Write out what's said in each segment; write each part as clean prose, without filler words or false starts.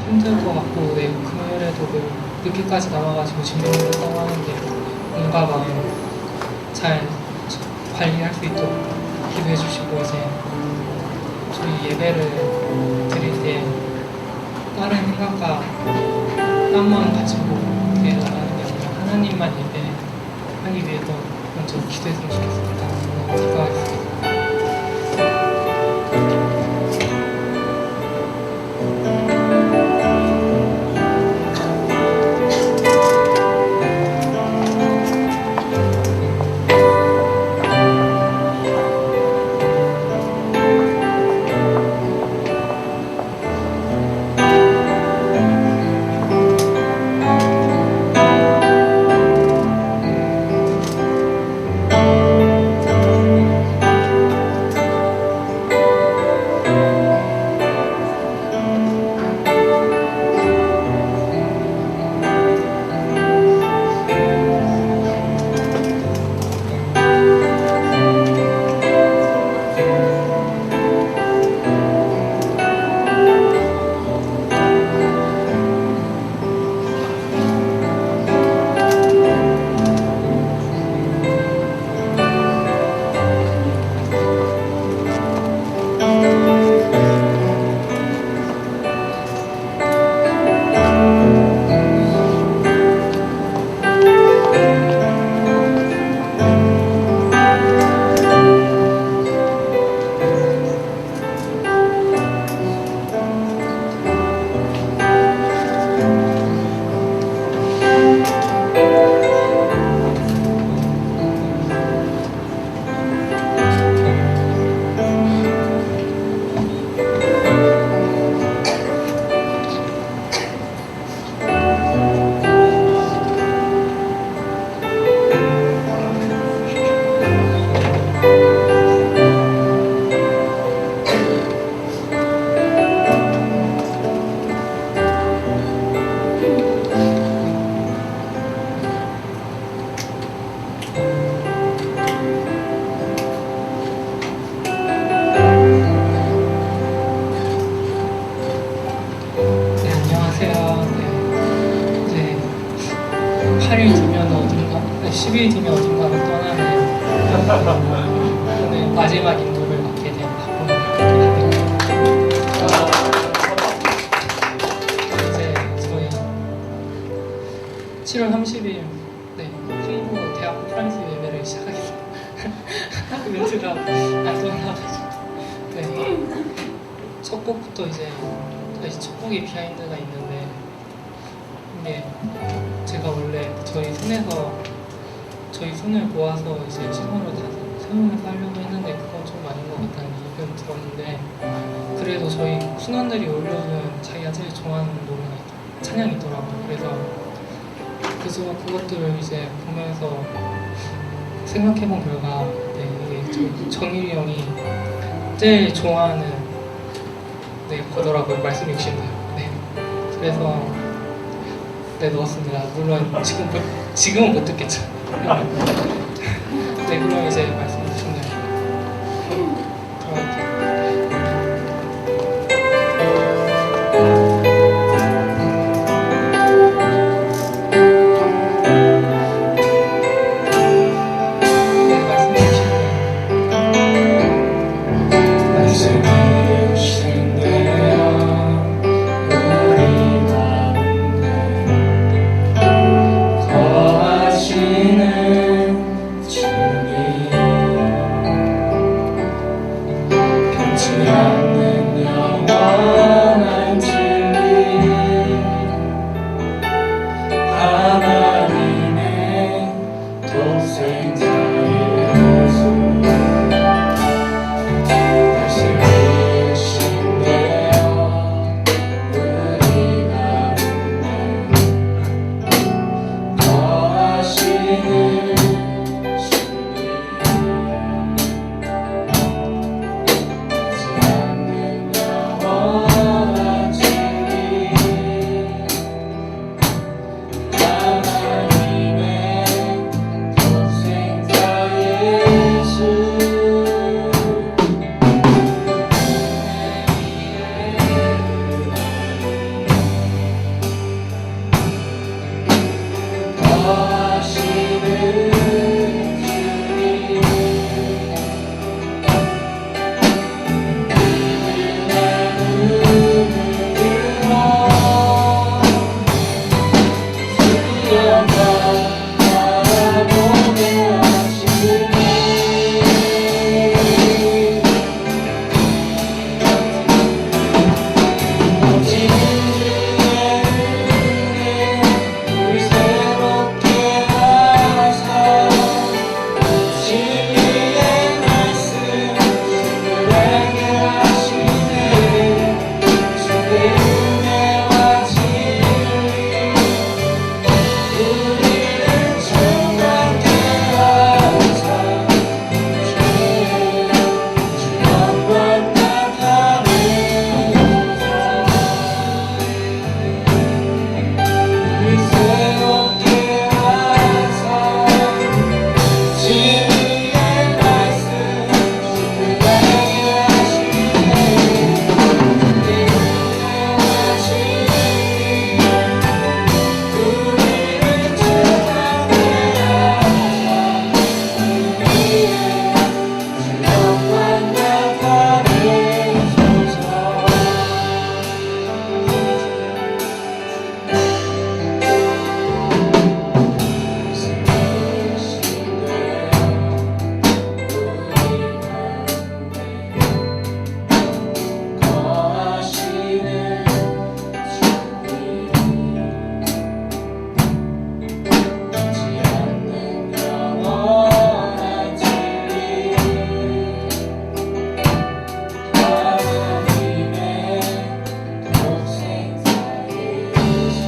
힘들 것 같고, 네, 금요일에도 늦게까지 남아가지고 진료를 했다고 하는데 뭔가 마음 잘 관리할 수 있도록 기도해 주시고, 이제 저희 예배를 드릴 때 다른 생각과 딴 마음 가지고 이렇게 나가는 게 아니라 하나님만 예배하기 위해서 먼저 기도했으면 좋겠습니다. 기도하겠습니다. 네, 안녕하세요. 네, 이제 8일 뒤면 어딘가, 10일 뒤면 어딘가로 떠나는 오늘 마지막 인도를 맡게 된 박봉입니다. 이제 저희 7월 30일 한국 대학 프랑스 예배를 시작하겠습니다. 멘트가 안 떠나가지고 첫 곡부터 이제 다시 첫 곡이 비하인드가 있는데, 이게 제가 원래 저희 손을 모아서 이제 신호로 다 세우면서 하려고 했는데 그건 좀 아닌 것 같다는 의견을 들었는데, 그래도 저희 순원들이 올려주는 자기가 제일 좋아하는 노래가 찬양이 있더라고요. 그래서 그것들을 이제 보면서 생각해본 결과 이게 정일이 형이 제일 좋아하는 거더라고요. 말씀 주시네요. 그래서 넣었습니다. 물론 지금은 못 듣겠죠. 그럼 이제 말씀 주시네요. 주님 은혜와 진리 우리를 충만케 하사 주 영광 나타내소서 우리 새롭게 하사 진리의 말씀 주님에게 하시네 은혜와 진리 우리를 충만케 하사 우리의 주 영광 나타내소서 거하시는 주님 잊지 않는 영원한 진리 하나님의 독생자 예수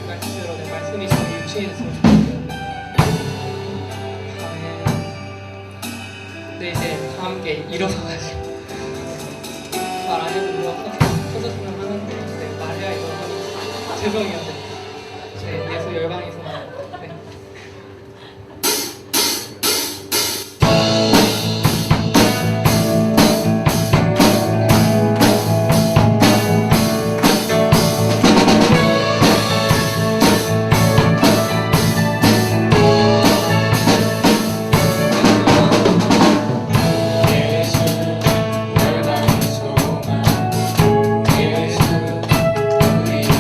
말씀대로 내 말씀이 좀 유치해졌으면 좋겠어요. 근데 이제 다 함께 일어서가지고 말 안 해도 누가 터졌으면 하는데 네, 말해야 일어서니까 죄송해요. 제 예수 열방에서만 네. 예수 열방의 소망 예수 우리의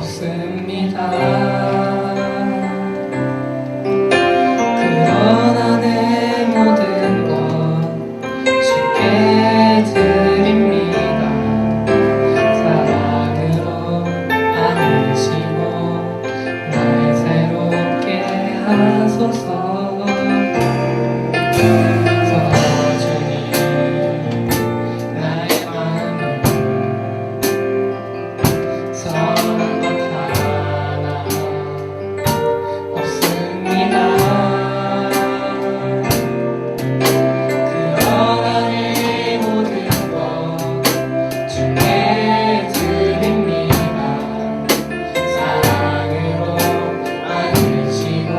없습니다. 그러나 내 모든 건 주께 드립니다. 사랑으로 안으시고 날 새롭게 하소서. 주님 나의 마음을 선한 것 하나 없습니다. 그러나 내 모든 것 주께 드립니다. 사랑으로 안으시고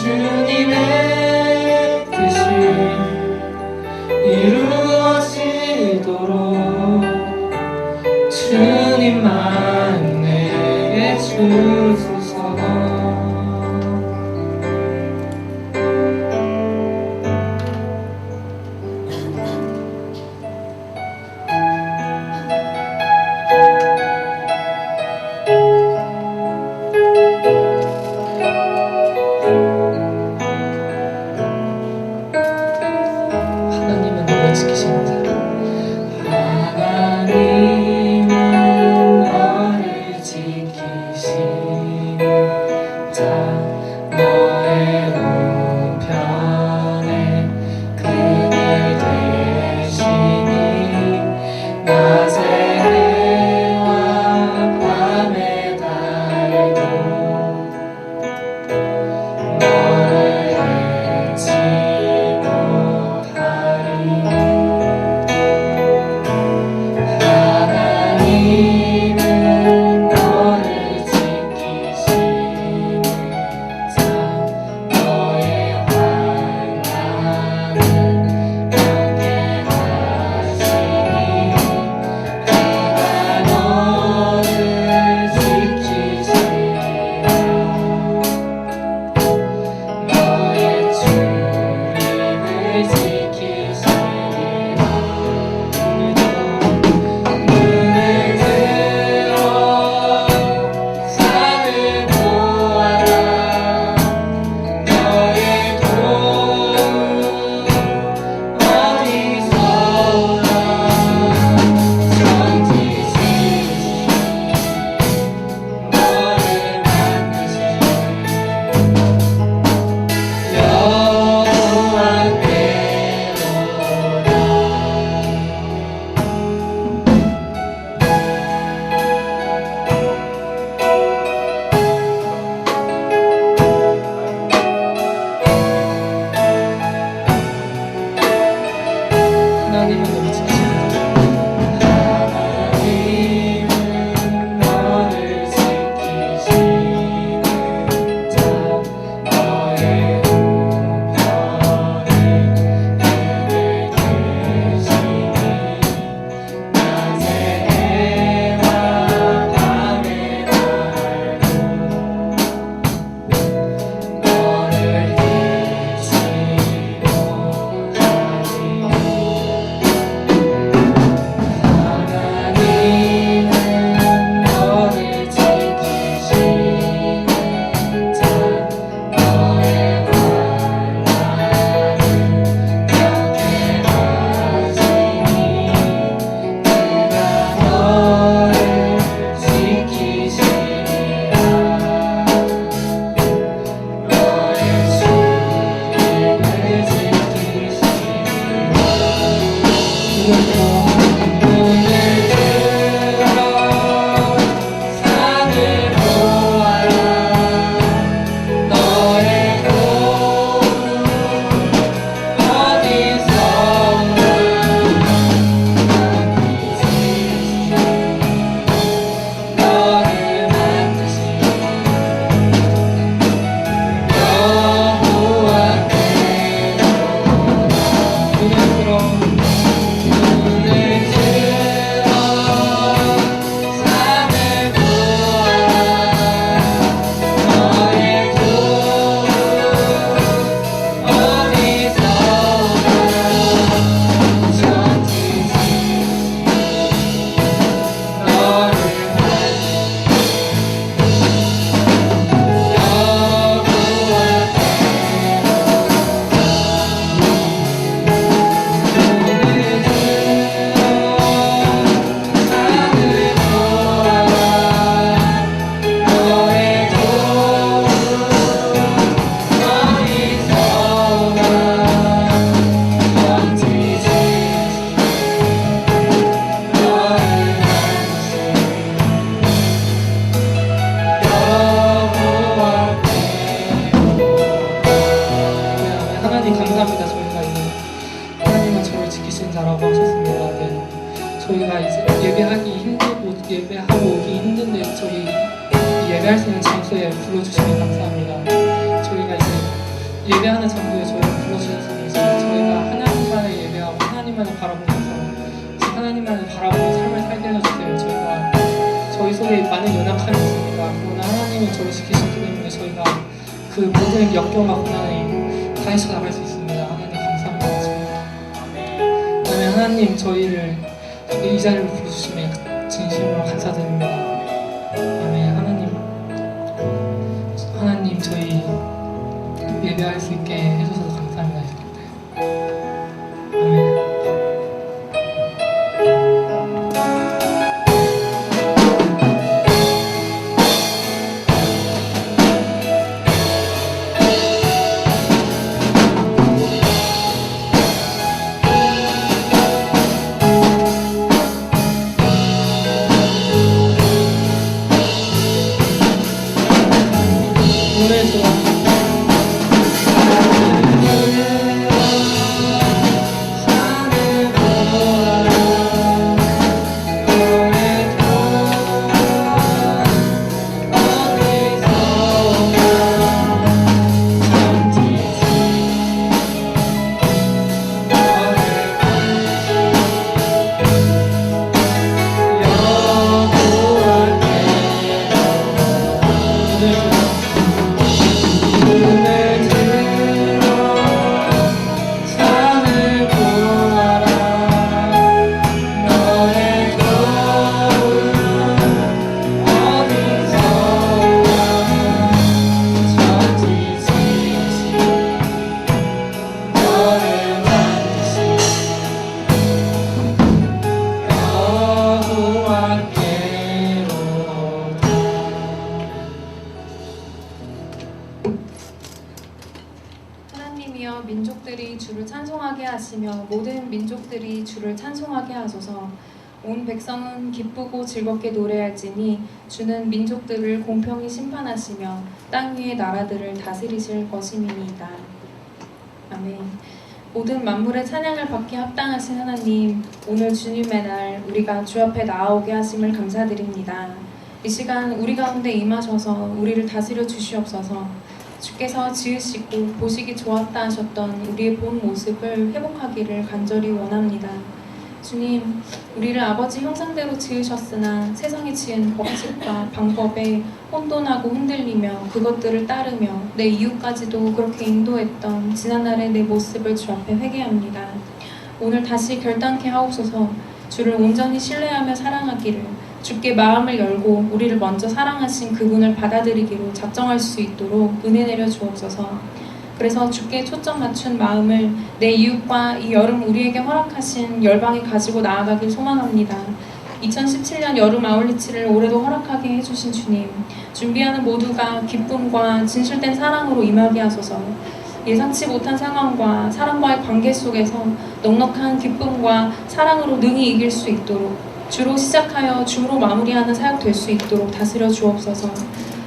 주님의 뜻이 이루어지도록 주님만 내게 주소서. 하나님은 너를 지키시는 자. 하나님은 너를 지키시는 자. 너의 우편에 그늘 되시니 낮에 해와 밤에 달도 너를 잃지 못하리. 하나님은 너를 지키시는 자. 너의 환난을 함께하시니 그가 너를 지키시리라. 너의 출입을 지키시리라. 눈을 들어 산을 보아라. 너의 도움 어디서 오나. 천지신 너를 만드신 하나님은 너를 지키시는 자. 하나님은 너를 지키시는 자. 너의 우편을 그늘 되시니 낮에 해와 밤에 달도 너를 잃지 못하리. 하나님은 너를 지키시는 자. 너의 환난을 함께하시니 그가 너를 지키시리라. 너의 출입을 지키시리라. 눈을 들어 산을 보아라. 너의 도움 어디서 오나. 너를 만드신 여호와께로다. 눈을 들어 산을 보아라. 너의 도움 어디서 오나. 천지신 너를 하나님 감사합니다. 저희가 이제 하나님은 저를 지키신 자라고 하셨습니다. 네. 저희가 이제 예배하기 힘들고 예배하고 오기 힘든데 저희 예배할 수 있는 장소에 불러주시면 감사합니다. 저희가 이제 예배하는 장소에 저희를 불러주셔서 저희가 하나님만을 예배하고 하나님만을 바라보면서 하나님만을 바라보는 삶을 살게 해주세요. 저희가 저희 속에 많은 연약함이 있습니다. 그러나 하나님은 저를 지키시기 때문에 저희가 그 모든 역경과 고난을 다 헤쳐나갈 수 있습니다. 하나님 감사합니다. 아멘. 하나님 저희를 이 자리로 부르주심에 진심으로 감사드립니다. 아멘. 하나님 저희 예배할 수 있게 해주셔서 감사합니다. 아멘. 오늘 저 하나님이여 민족들이 주를 찬송하게 하시며 모든 민족들이 주를 찬송하게 하소서. 온 백성은 기쁘고 즐겁게 노래할지니 주는 민족들을 공평히 심판하시며 땅 위의 나라들을 다스리실 것임이니이다. 아멘. 모든 만물의 찬양을 받게 합당하신 하나님, 오늘 주님의 날 우리가 주 앞에 나아오게 하심을 감사드립니다. 이 시간 우리 가운데 임하셔서 우리를 다스려 주시옵소서. 주께서 지으시고 보시기 좋았다 하셨던 우리의 본 모습을 회복하기를 간절히 원합니다. 주님, 우리를 아버지 형상대로 지으셨으나 세상이 지은 법칙과 방법에 혼돈하고 흔들리며 그것들을 따르며 내 이웃까지도 그렇게 인도했던 지난날의 내 모습을 주 앞에 회개합니다. 오늘 다시 결단케 하옵소서. 주를 온전히 신뢰하며 사랑하기를, 주께 마음을 열고 우리를 먼저 사랑하신 그분을 받아들이기로 작정할 수 있도록 은혜 내려 주옵소서. 그래서 주께 초점 맞춘 마음을 내 이웃과 이 여름 우리에게 허락하신 열방에 가지고 나아가길 소망합니다. 2017년 여름 아울리치를 올해도 허락하게 해주신 주님, 준비하는 모두가 기쁨과 진실된 사랑으로 임하게 하소서. 예상치 못한 상황과 사람과의 관계 속에서 넉넉한 기쁨과 사랑으로 능히 이길 수 있도록, 주로 시작하여 주로 마무리하는 사역 될 수 있도록 다스려 주옵소서.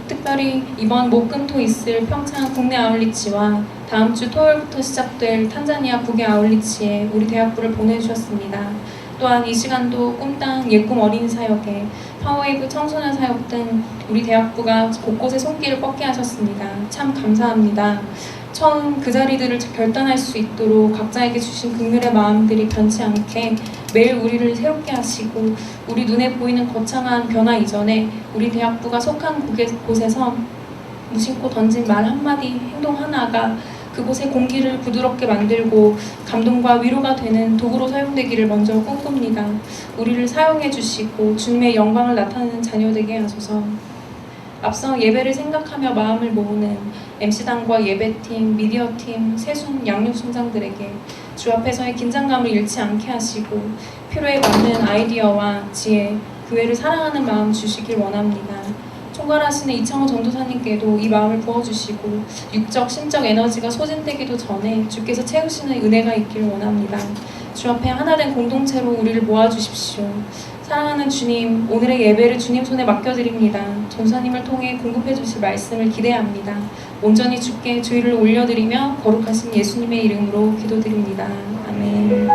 특별히 이번 목금토 있을 평창 국내 아울리치와 다음 주 토요일부터 시작될 탄자니아 국외 아울리치에 우리 대학부를 보내주셨습니다. 또한 이 시간도 꿈땅 예꿈 어린이 사역에 파워웨이브 청소년 사역 등 우리 대학부가 곳곳에 손길을 뻗게 하셨습니다. 참 감사합니다. 처음 그 자리들을 결단할 수 있도록 각자에게 주신 긍휼의 마음들이 변치 않게 매일 우리를 새롭게 하시고 우리 눈에 보이는 거창한 변화 이전에 우리 대학부가 속한 곳에서 무심코 던진 말 한마디, 행동 하나가 그곳의 공기를 부드럽게 만들고 감동과 위로가 되는 도구로 사용되기를 먼저 꿈꿉니다. 우리를 사용해 주시고 주님의 영광을 나타내는 자녀 되게 하소서. 앞서 예배를 생각하며 마음을 모으는 MC단과 예배팀, 미디어팀, 세순, 양육순장들에게 주 앞에서의 긴장감을 잃지 않게 하시고 필요에 맞는 아이디어와 지혜, 교회를 사랑하는 마음 주시길 원합니다. 총괄하시는 이창호 전도사님께도 이 마음을 부어주시고 육적, 심적 에너지가 소진되기도 전에 주께서 채우시는 은혜가 있길 원합니다. 주 앞에 하나된 공동체로 우리를 모아주십시오. 사랑하는 주님, 오늘의 예배를 주님 손에 맡겨드립니다. 전사님을 통해 공급해 주실 말씀을 기대합니다. 온전히 주께 주의를 올려드리며 거룩하신 예수님의 이름으로 기도드립니다. 아멘.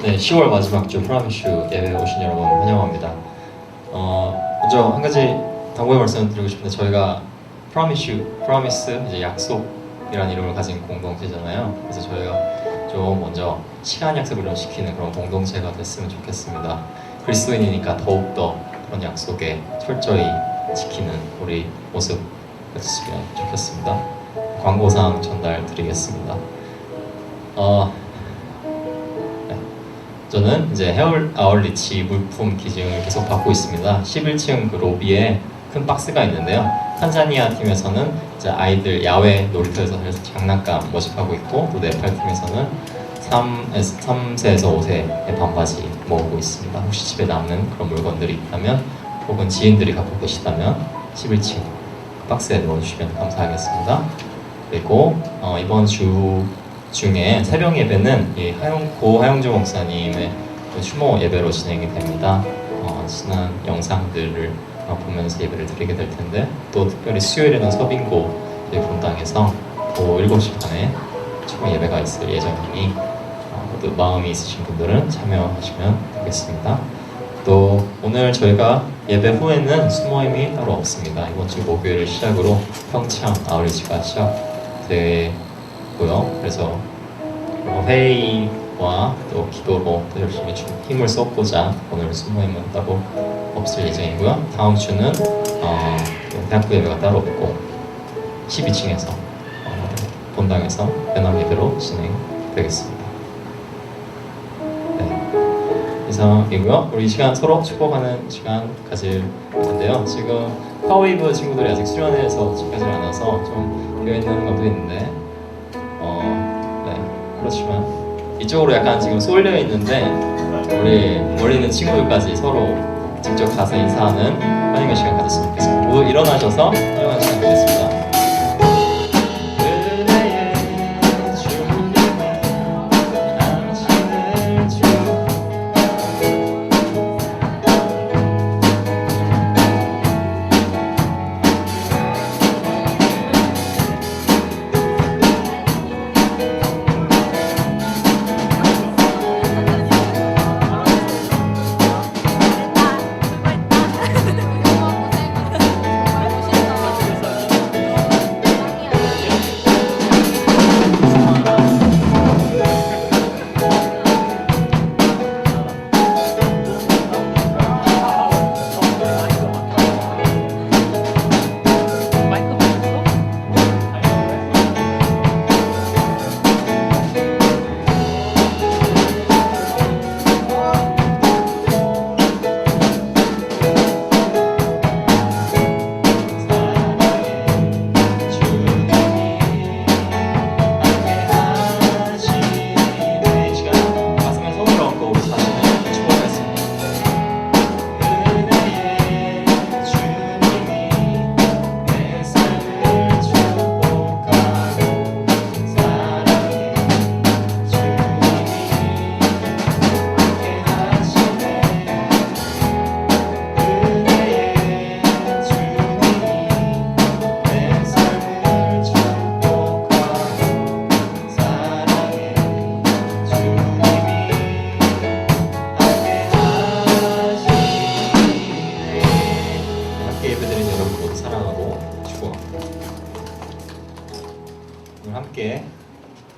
네, 10월 마지막 주 프라미슈 예배 오신 여러분 환영합니다. 먼저 한 가지 당부의 말씀을 드리고 싶은데 저희가 프라미스 이제 약속이라는 이름을 가진 공동체잖아요. 그래서 저희가 좀 먼저 시간 약속을 좀 시키는 그런 공동체가 됐으면 좋겠습니다. 그리스도인이니까 더욱더 그런 약속에 철저히 지키는 우리 모습 가졌으면 좋겠습니다. 광고사항 전달 드리겠습니다. 저는 이제 헤어 아울리치 물품 기증을 계속 받고 있습니다. 11층 그 로비에 큰 박스가 있는데요. 탄자니아 팀에서는 이제 아이들 야외 놀이터에서 장난감 모집하고 있고, 또 네팔 팀에서는 3세에서 5세의 반바지 모으고 있습니다. 혹시 집에 남는 그런 물건들이 있다면, 혹은 지인들이 갖고 계시다면 11층 박스에 넣어주시면 감사하겠습니다. 그리고 이번 주 중에 새벽 예배는 이 고 하용조 목사님의 그 추모 예배로 진행이 됩니다. 지난 영상들을 보면서 예배를 드리게 될 텐데, 또 특별히 수요일에는 서빙고 본당에서 오후 7시 반에 추모 예배가 있을 예정이니 모두 마음이 있으신 분들은 참여하시면 되겠습니다. 또 오늘 저희가 예배 후에는 수모임이 따로 없습니다. 이번 주 목요일을 시작으로 평창 아울리치가 시작되고요. 그래서 회의와 또 기도로 또 열심히 힘을 쏟고자 오늘 수모임은 따로 없을 예정이고요. 다음 주는 대학부 예배가 따로 없고 12층에서 본당에서 연합 예배로 진행되겠습니다. 이상이고요. 우리 이 시간 서로 축복하는 시간 가질 텐데요. 지금 파워웨이브 친구들이 아직 수련회에서 집까지 않아서 좀 비어있는 것도 있는데 그렇지만 이쪽으로 약간 지금 쏠려 있는데 우리 멀리 있는 친구들까지 서로 직접 가서 인사하는 환영의 시간 가졌으면 좋겠습니다. 모두 일어나셔서 환영하는 시간 되겠습니다. 함께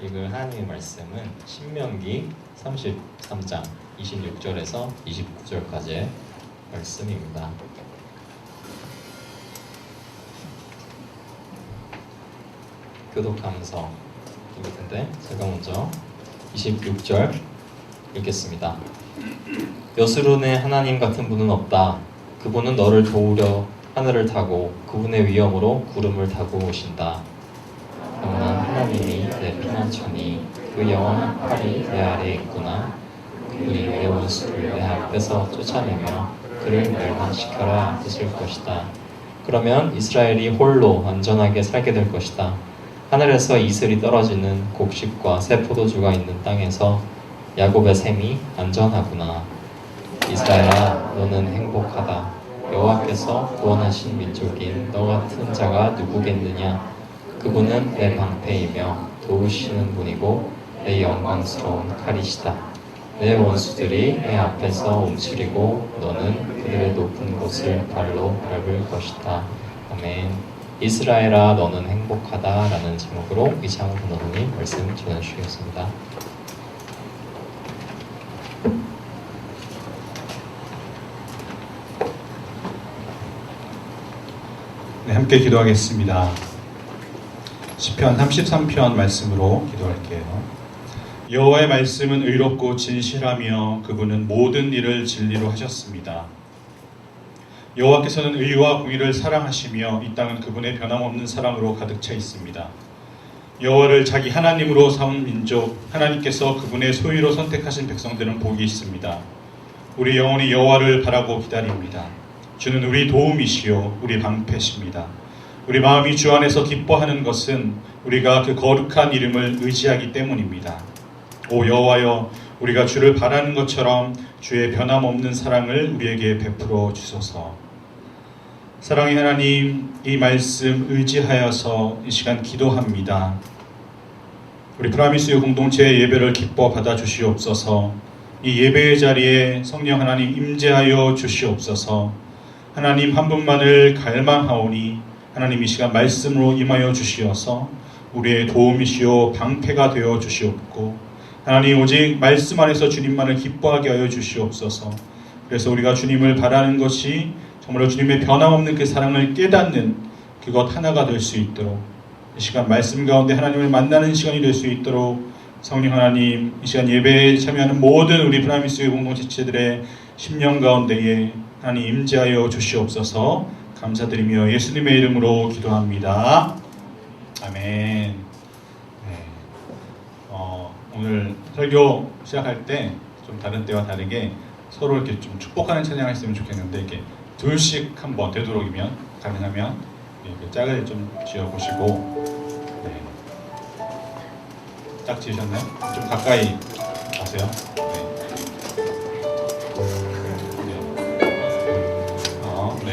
읽을 하나님의 말씀은 신명기 33장 26절에서 29절까지의 말씀입니다. 교독하면서 읽을 텐데 제가 먼저 26절 읽겠습니다. 여수론의 하나님 같은 분은 없다. 그분은 너를 도우려 하늘을 타고 그분의 위엄으로 구름을 타고 오신다. 영원한 하나님이 내 피난처니 그 영원한 팔이 내 아래에 있구나. 그들이 내 원수를 내 앞에서 쫓아내며 그를 멸망시켜라 하실 것이다. 그러면 이스라엘이 홀로 안전하게 살게 될 것이다. 하늘에서 이슬이 떨어지는 곡식과 새 포도주가 있는 땅에서 야곱의 샘이 안전하구나. 이스라엘아, 너는 행복하다. 여호와께서 구원하신 민족인 너 같은 자가 누구겠느냐. 그분은 내 방패이며 도우시는 분이고 내 영광스러운 칼이시다. 내 원수들이 내 앞에서 움츠리고 너는 그들의 높은 곳을 발로 밟을 것이다. 아멘. 이스라엘아 너는 행복하다 라는 제목으로 이창호 변호사님 말씀 전해주시겠습니다. 네, 함께 기도하겠습니다. 시편 33편 말씀으로 기도할게요. 여호와의 말씀은 의롭고 진실하며 그분은 모든 일을 진리로 하셨습니다. 여호와께서는 의와 공의를 사랑하시며 이 땅은 그분의 변함없는 사랑으로 가득 차 있습니다. 여호와를 자기 하나님으로 삼은 민족, 하나님께서 그분의 소유로 선택하신 백성들은 복이 있습니다. 우리 영혼이 여호와를 바라고 기다립니다. 주는 우리 도움이시요 우리 방패십니다. 우리 마음이 주 안에서 기뻐하는 것은 우리가 그 거룩한 이름을 의지하기 때문입니다. 오 여호와여, 우리가 주를 바라는 것처럼 주의 변함없는 사랑을 우리에게 베풀어 주소서. 사랑의 하나님, 이 말씀 의지하여서 이 시간 기도합니다. 우리 프라미스 공동체의 예배를 기뻐 받아 주시옵소서. 이 예배의 자리에 성령 하나님 임재하여 주시옵소서. 하나님 한 분만을 갈망하오니 하나님 이 시간 말씀으로 임하여 주시어서 우리의 도움이시오 방패가 되어 주시옵고, 하나님 오직 말씀 안에서 주님만을 기뻐하게 하여 주시옵소서. 그래서 우리가 주님을 바라는 것이 정말로 주님의 변함없는 그 사랑을 깨닫는 그것 하나가 될 수 있도록, 이 시간 말씀 가운데 하나님을 만나는 시간이 될 수 있도록 성령 하나님 이 시간 예배에 참여하는 모든 우리 프라미스 공동체들의 심령 가운데에 하나님 임재하여 주시옵소서. 감사드리며 예수님의 이름으로 기도합니다. 아멘. 네. 오늘 설교 시작할 때 좀 다른 때와 다르게 서로 이렇게 좀 축복하는 찬양을 했으면 좋겠는데, 이렇게 둘씩 한번 되도록이면 가능하면 이렇게 짝을 좀 지어보시고, 네. 짝 지으셨나요? 좀 가까이 가세요. 네.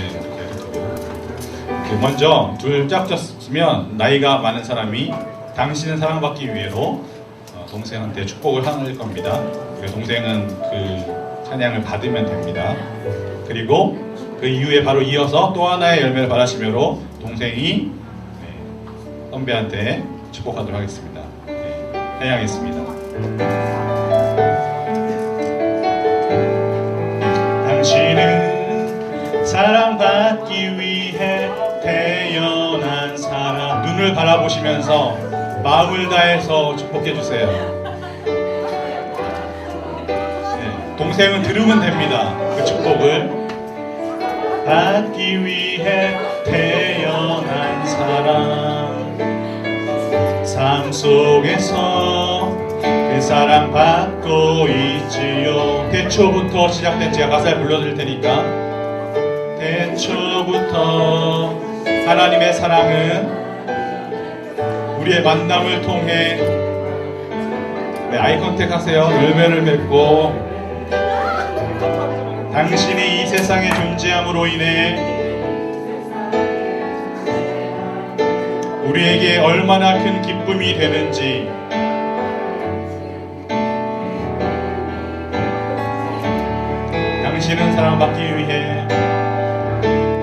네. 먼저 둘 짝 졌으면 나이가 많은 사람이 당신은 사랑받기 위해로 동생한테 축복을 하는 겁니다. 동생은 그 찬양을 받으면 됩니다. 그리고 그 이후에 바로 이어서 또 하나의 열매를 바라시며로 동생이 선배한테 축복하도록 하겠습니다. 찬양하겠습니다. 당신은 사랑받기 위해 태어난 사람. 눈을 바라보시면서 마음을 다해서 축복해 주세요. 네, 동생은 들으면 됩니다. 그 축복을. 받기 위해 태어난 사람, 삶 속에서 그 사랑 받고 있지요. 대초부터 시작된, 제가 가사를 불러드릴 테니까. 대초부터 하나님의 사랑은 우리의 만남을 통해, 네, 아이컨택 하세요. 열매를 맺고, 당신이 이 세상에 존재함으로 인해 우리에게 얼마나 큰 기쁨이 되는지, 당신은 사랑받기 위해,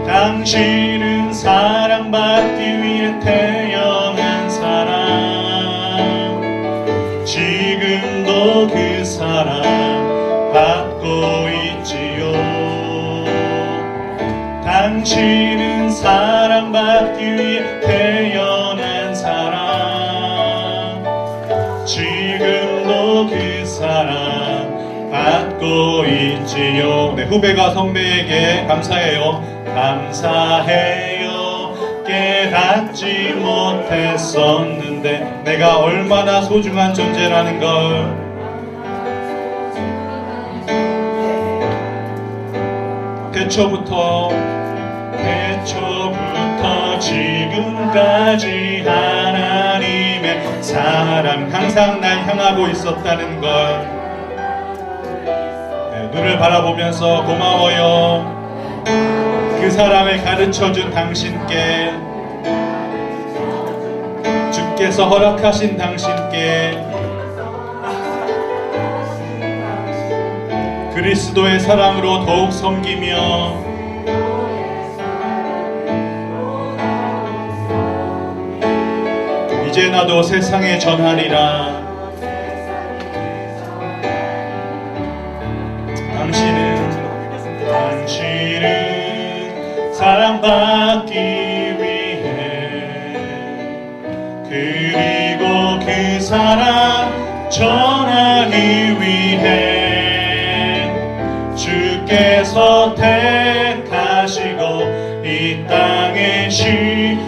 당신은 사랑받기 위해 태어난 사람, 지금도 그 사랑 받고 있지요. 당신은 사랑받기 위해 태어난 사람, 지금도 그 사랑 받고 있지요. 네, 후배가 선배에게 감사해요. 감사해요. 깨닫지 못했었는데 내가 얼마나 소중한 존재라는 걸. 태초부터 지금까지 하나님의 사랑 항상 날 향하고 있었다는 걸. 네, 눈을 바라보면서 고마워요. 그 사랑을 가르쳐준 당신께, 주께서 허락하신 당신께 그리스도의 사랑으로 더욱 섬기며 이제 나도 세상에 전하리라. 당신은 사랑받기 위해 그리고 그 사랑 전하기 위해 주께서 택하시고 이 땅에 심으셨네.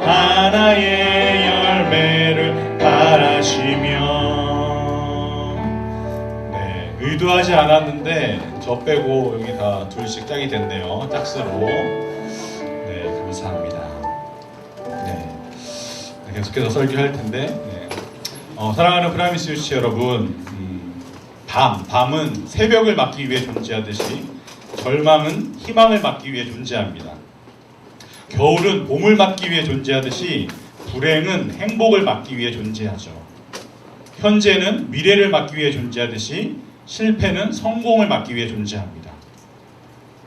하나의 열매를 바라시며. 네, 의도하지 않았는데 저 빼고 여기 다 둘씩 짝이 됐네요. 짝수로. 네, 감사합니다. 네, 계속해서 설교할 텐데. 네. 사랑하는 프라미스 유치 여러분, 밤은 새벽을 막기 위해 존재하듯이 절망은 희망을 막기 위해 존재합니다. 겨울은 봄을 막기 위해 존재하듯이 불행은 행복을 막기 위해 존재하죠. 현재는 미래를 막기 위해 존재하듯이 실패는 성공을 막기 위해 존재합니다.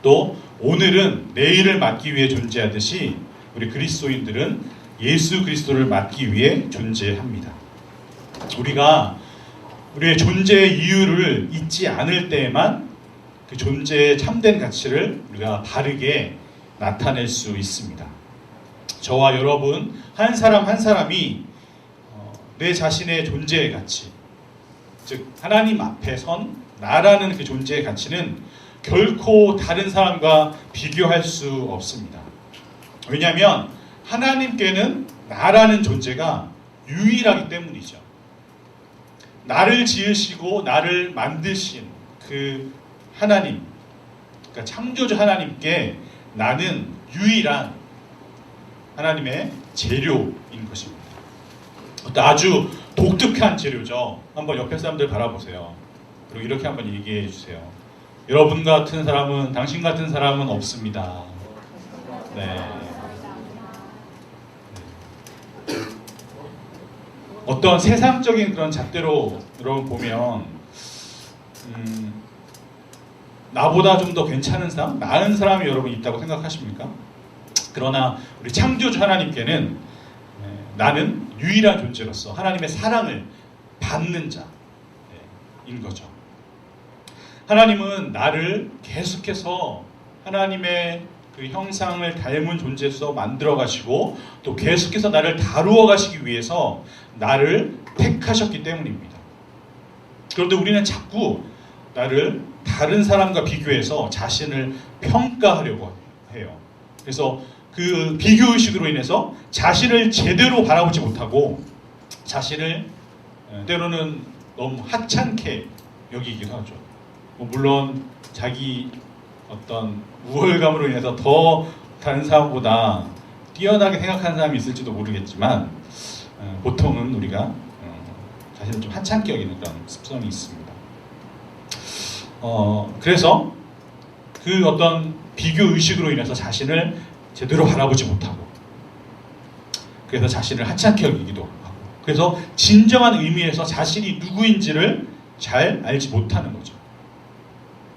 또 오늘은 내일을 막기 위해 존재하듯이 우리 그리스도인들은 예수 그리스도를 막기 위해 존재합니다. 우리가 우리의 존재의 이유를 잊지 않을 때에만 그 존재의 참된 가치를 우리가 바르게 나타낼 수 있습니다. 저와 여러분 한 사람 한 사람이 내 자신의 존재의 가치, 즉 하나님 앞에 선 나라는 그 존재의 가치는 결코 다른 사람과 비교할 수 없습니다. 왜냐하면 하나님께는 나라는 존재가 유일하기 때문이죠. 나를 지으시고 나를 만드신 그 하나님, 그러니까 창조주 하나님께 나는 유일한 하나님의 재료인 것입니다. 아주 독특한 재료죠. 한번 옆에 사람들 바라보세요. 그리고 이렇게 한번 얘기해 주세요. 여러분 같은 사람은, 당신 같은 사람은 없습니다. 네. 어떤 세상적인 그런 잣대로 여러분 보면 나보다 좀 더 괜찮은 사람, 나은 사람이 여러분 있다고 생각하십니까? 그러나 우리 창조주 하나님께는 나는 유일한 존재로서 하나님의 사랑을 받는 자인 거죠. 하나님은 나를 계속해서 하나님의 그 형상을 닮은 존재로서 만들어 가시고 또 계속해서 나를 다루어 가시기 위해서 나를 택하셨기 때문입니다. 그런데 우리는 자꾸 나를 다른 사람과 비교해서 자신을 평가하려고 해요. 그래서 그 비교의식으로 인해서 자신을 제대로 바라보지 못하고 자신을 때로는 너무 하찮게 여기기도 하죠. 물론 자기 어떤 우월감으로 인해서 더 다른 사람보다 뛰어나게 생각하는 사람이 있을지도 모르겠지만 보통은 우리가 자신을 좀 하찮게 여기는 그런 습성이 있습니다. 그래서 그 어떤 비교 의식으로 인해서 자신을 제대로 바라보지 못하고 그래서 자신을 하찮게 여기기도 하고 그래서 진정한 의미에서 자신이 누구인지를 잘 알지 못하는 거죠.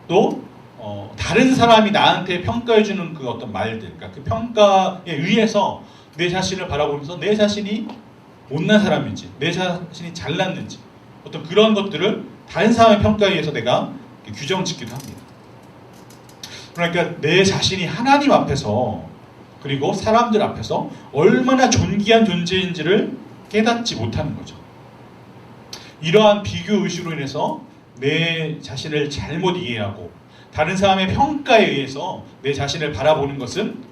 또 다른 사람이 나한테 평가해주는 그 어떤 말들, 그러니까 그 평가에 의해서 내 자신을 바라보면서 내 자신이 못난 사람인지, 내 자신이 잘났는지 어떤 그런 것들을 다른 사람의 평가에 의해서 내가 규정 짓기도 합니다. 그러니까 내 자신이 하나님 앞에서 그리고 사람들 앞에서 얼마나 존귀한 존재인지를 깨닫지 못하는 거죠. 이러한 비교 의식으로 인해서 내 자신을 잘못 이해하고 다른 사람의 평가에 의해서 내 자신을 바라보는 것은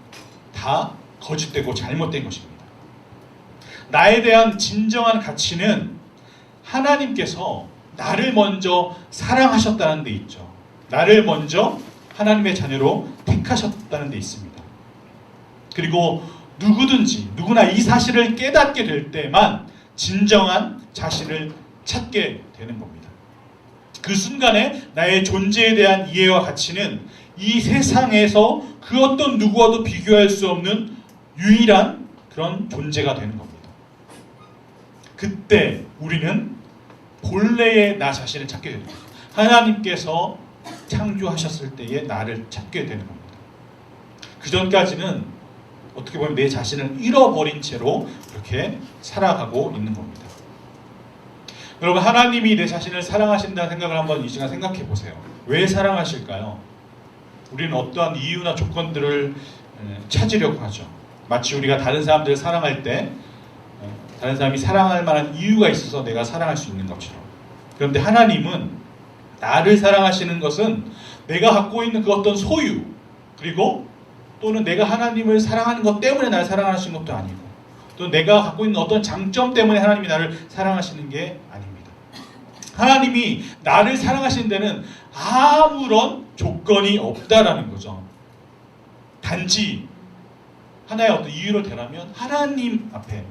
다 거짓되고 잘못된 것입니다. 나에 대한 진정한 가치는 하나님께서 나를 먼저 사랑하셨다는 데 있죠. 나를 먼저 하나님의 자녀로 택하셨다는 데 있습니다. 그리고 누구나 이 사실을 깨닫게 될 때만 진정한 자신을 찾게 되는 겁니다. 그 순간에 나의 존재에 대한 이해와 가치는 이 세상에서 그 어떤 누구와도 비교할 수 없는 유일한 그런 존재가 되는 겁니다. 그때 우리는 본래의 나 자신을 찾게 되는 거예요. 하나님께서 창조하셨을 때의 나를 찾게 되는 겁니다. 그 전까지는 어떻게 보면 내 자신을 잃어버린 채로 이렇게 살아가고 있는 겁니다. 여러분, 하나님이 내 자신을 사랑하신다는 생각을 한번 이 시간 생각해 보세요. 왜 사랑하실까요? 우리는 어떠한 이유나 조건들을 찾으려고 하죠. 마치 우리가 다른 사람들을 사랑할 때 다른 사람이 사랑할 만한 이유가 있어서 내가 사랑할 수 있는 것처럼. 그런데 하나님은 나를 사랑하시는 것은 내가 갖고 있는 그 어떤 소유, 그리고 또는 내가 하나님을 사랑하는 것 때문에 나를 사랑하시는 것도 아니고, 또 내가 갖고 있는 어떤 장점 때문에 하나님이 나를 사랑하시는 게 아닙니다. 하나님이 나를 사랑하시는 데는 아무런 조건이 없다라는 거죠. 단지 하나의 어떤 이유를 대라면 하나님 앞에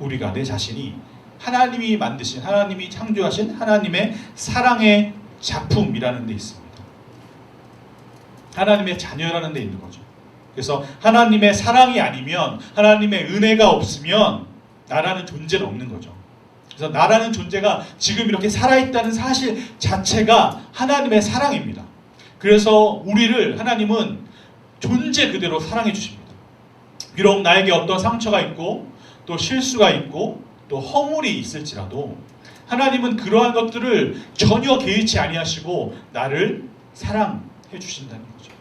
우리가 내 자신이 하나님이 만드신, 하나님이 창조하신 하나님의 사랑의 작품이라는 데 있습니다. 하나님의 자녀라는 데 있는 거죠. 그래서 하나님의 사랑이 아니면, 하나님의 은혜가 없으면 나라는 존재는 없는 거죠. 그래서 나라는 존재가 지금 이렇게 살아있다는 사실 자체가 하나님의 사랑입니다. 그래서 우리를 하나님은 존재 그대로 사랑해 주십니다. 비록 나에게 어떤 상처가 있고 또 실수가 있고 또 허물이 있을지라도 하나님은 그러한 것들을 전혀 개의치 아니하시고 나를 사랑해 주신다는 거죠.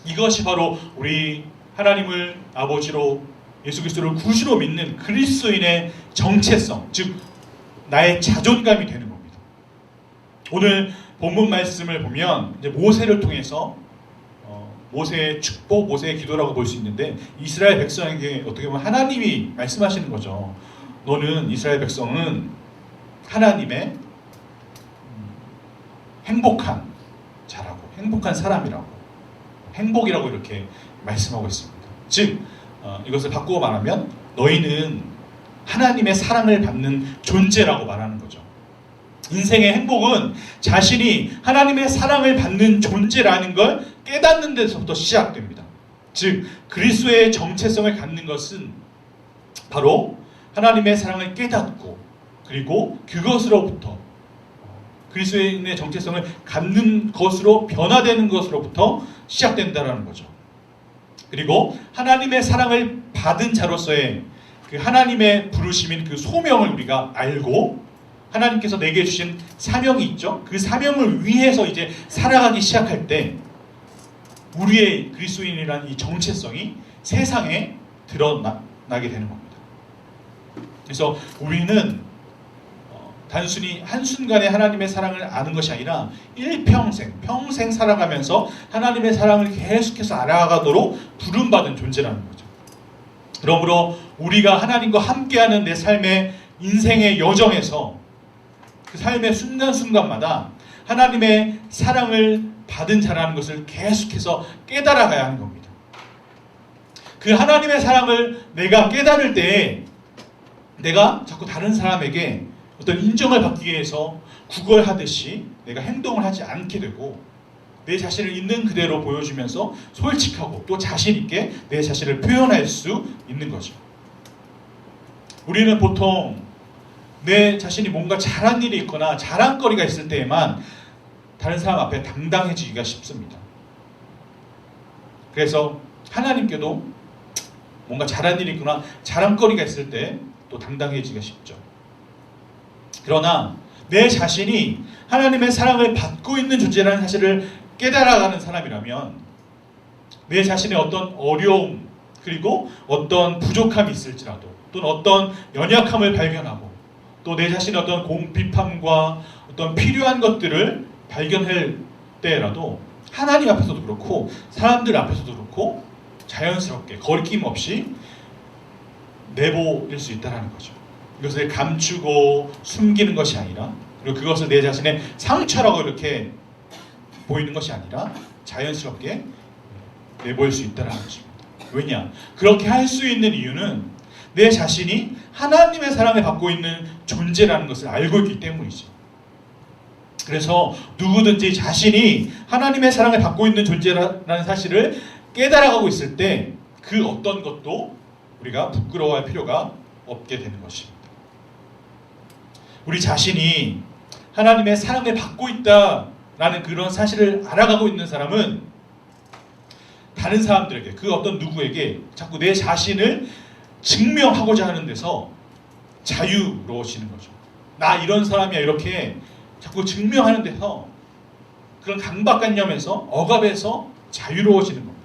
이것이 바로 우리 하나님을 아버지로, 예수 그리스도를 구주로 믿는 그리스도인의 정체성, 즉 나의 자존감이 되는 겁니다. 오늘 본문 말씀을 보면 이제 모세를 통해서 모세의 축복, 모세의 기도라고 볼 수 있는데, 이스라엘 백성에게 어떻게 보면 하나님이 말씀하시는 거죠. 너는, 이스라엘 백성은 하나님의 행복한 자라고, 행복한 사람이라고, 행복이라고 이렇게 말씀하고 있습니다. 즉 이것을 바꾸어 말하면 너희는 하나님의 사랑을 받는 존재라고 말하는 거죠. 인생의 행복은 자신이 하나님의 사랑을 받는 존재라는 걸 깨닫는 데서부터 시작됩니다. 즉 그리스도의 정체성을 갖는 것은 바로 하나님의 사랑을 깨닫고, 그리고 그것으로부터 그리스도인의 정체성을 갖는 것으로 변화되는 것으로부터 시작된다는 거죠. 그리고 하나님의 사랑을 받은 자로서의 그 하나님의 부르심인 그 소명을 우리가 알고, 하나님께서 내게 주신 사명이 있죠. 그 사명을 위해서 이제 살아가기 시작할 때 우리의 그리스도인이라는 이 정체성이 세상에 드러나게 되는 겁니다. 그래서 우리는 단순히 한순간에 하나님의 사랑을 아는 것이 아니라 일평생, 평생 살아가면서 하나님의 사랑을 계속해서 알아가도록 부름받은 존재라는 거죠. 그러므로 우리가 하나님과 함께하는 내 삶의 인생의 여정에서 그 삶의 순간순간마다 하나님의 사랑을 받은 자라는 것을 계속해서 깨달아가야 하는 겁니다. 그 하나님의 사랑을 내가 깨달을 때에 내가 자꾸 다른 사람에게 어떤 인정을 받기 위해서 구걸하듯이 내가 행동을 하지 않게 되고, 내 자신을 있는 그대로 보여주면서 솔직하고 또 자신 있게 내 자신을 표현할 수 있는 거죠. 우리는 보통 내 자신이 뭔가 잘한 일이 있거나 자랑거리가 있을 때에만 다른 사람 앞에 당당해지기가 쉽습니다. 그래서 하나님께도 뭔가 잘한 일이 있거나 자랑거리가 있을 때 또 당당해지기가 쉽죠. 그러나 내 자신이 하나님의 사랑을 받고 있는 존재라는 사실을 깨달아가는 사람이라면 내 자신의 어떤 어려움, 그리고 어떤 부족함이 있을지라도, 또는 어떤 연약함을 발견하고, 또 내 자신의 어떤 공핍함과 어떤 필요한 것들을 발견할 때라도 하나님 앞에서도 그렇고 사람들 앞에서도 그렇고 자연스럽게 거리낌 없이 내보일 수 있다는 거죠. 이것을 감추고 숨기는 것이 아니라, 그리고 그것을 내 자신의 상처라고 이렇게 보이는 것이 아니라 자연스럽게 내보일 수 있다는 것입니다. 왜냐? 그렇게 할 수 있는 이유는 내 자신이 하나님의 사랑을 받고 있는 존재라는 것을 알고 있기 때문이죠. 그래서 누구든지 자신이 하나님의 사랑을 받고 있는 존재라는 사실을 깨달아가고 있을 때 그 어떤 것도 우리가 부끄러워할 필요가 없게 되는 것입니다. 우리 자신이 하나님의 사랑을 받고 있다라는 그런 사실을 알아가고 있는 사람은 다른 사람들에게, 그 어떤 누구에게 자꾸 내 자신을 증명하고자 하는 데서 자유로워지는 거죠. 나 이런 사람이야 이렇게 자꾸 증명하는 데서, 그런 강박관념에서, 억압에서 자유로워지는 겁니다.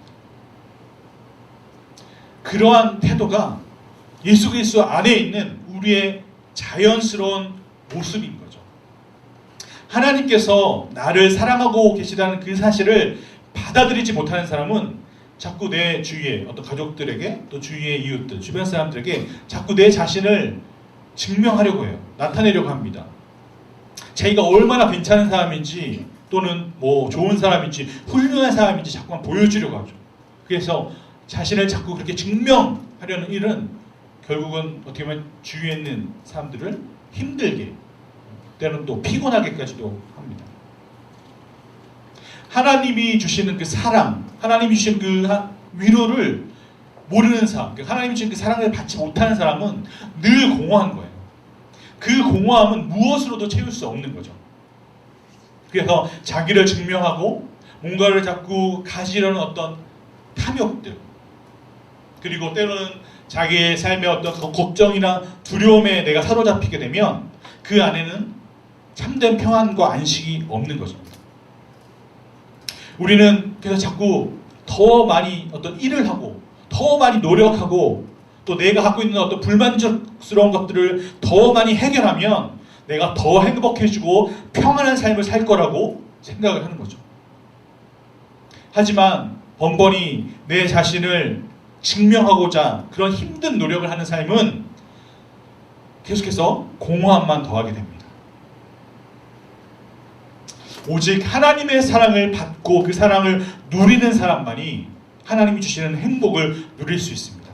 그러한 태도가 예수 그리스도 안에 있는 우리의 자연스러운 모습인 거죠. 하나님께서 나를 사랑하고 계시다는 그 사실을 받아들이지 못하는 사람은 자꾸 내 주위에 어떤 가족들에게, 또 주위의 이웃들, 주변 사람들에게 자꾸 내 자신을 증명하려고 해요. 나타내려고 합니다. 자기가 얼마나 괜찮은 사람인지, 또는 뭐 좋은 사람인지, 훌륭한 사람인지 자꾸만 보여주려고 하죠. 그래서 자신을 자꾸 그렇게 증명하려는 일은 결국은 어떻게 보면 주위에 있는 사람들을 힘들게, 때로는 또 피곤하게까지도 합니다. 하나님이 주시는 그 사랑, 하나님이 주시는 그 위로를 모르는 사람, 하나님이 주시는 그 사랑을 받지 못하는 사람은 늘 공허한 거예요. 그 공허함은 무엇으로도 채울 수 없는 거죠. 그래서 자기를 증명하고 뭔가를 자꾸 가지려는 어떤 탐욕들, 그리고 때로는 자기의 삶의 어떤 걱정이나 두려움에 내가 사로잡히게 되면 그 안에는 참된 평안과 안식이 없는 거죠. 우리는 그래서 자꾸 더 많이 어떤 일을 하고, 더 많이 노력하고, 또 내가 갖고 있는 어떤 불만족스러운 것들을 더 많이 해결하면 내가 더 행복해지고 평안한 삶을 살 거라고 생각을 하는 거죠. 하지만 번번이 내 자신을 증명하고자 그런 힘든 노력을 하는 삶은 계속해서 공허함만 더하게 됩니다. 오직 하나님의 사랑을 받고 그 사랑을 누리는 사람만이 하나님이 주시는 행복을 누릴 수 있습니다.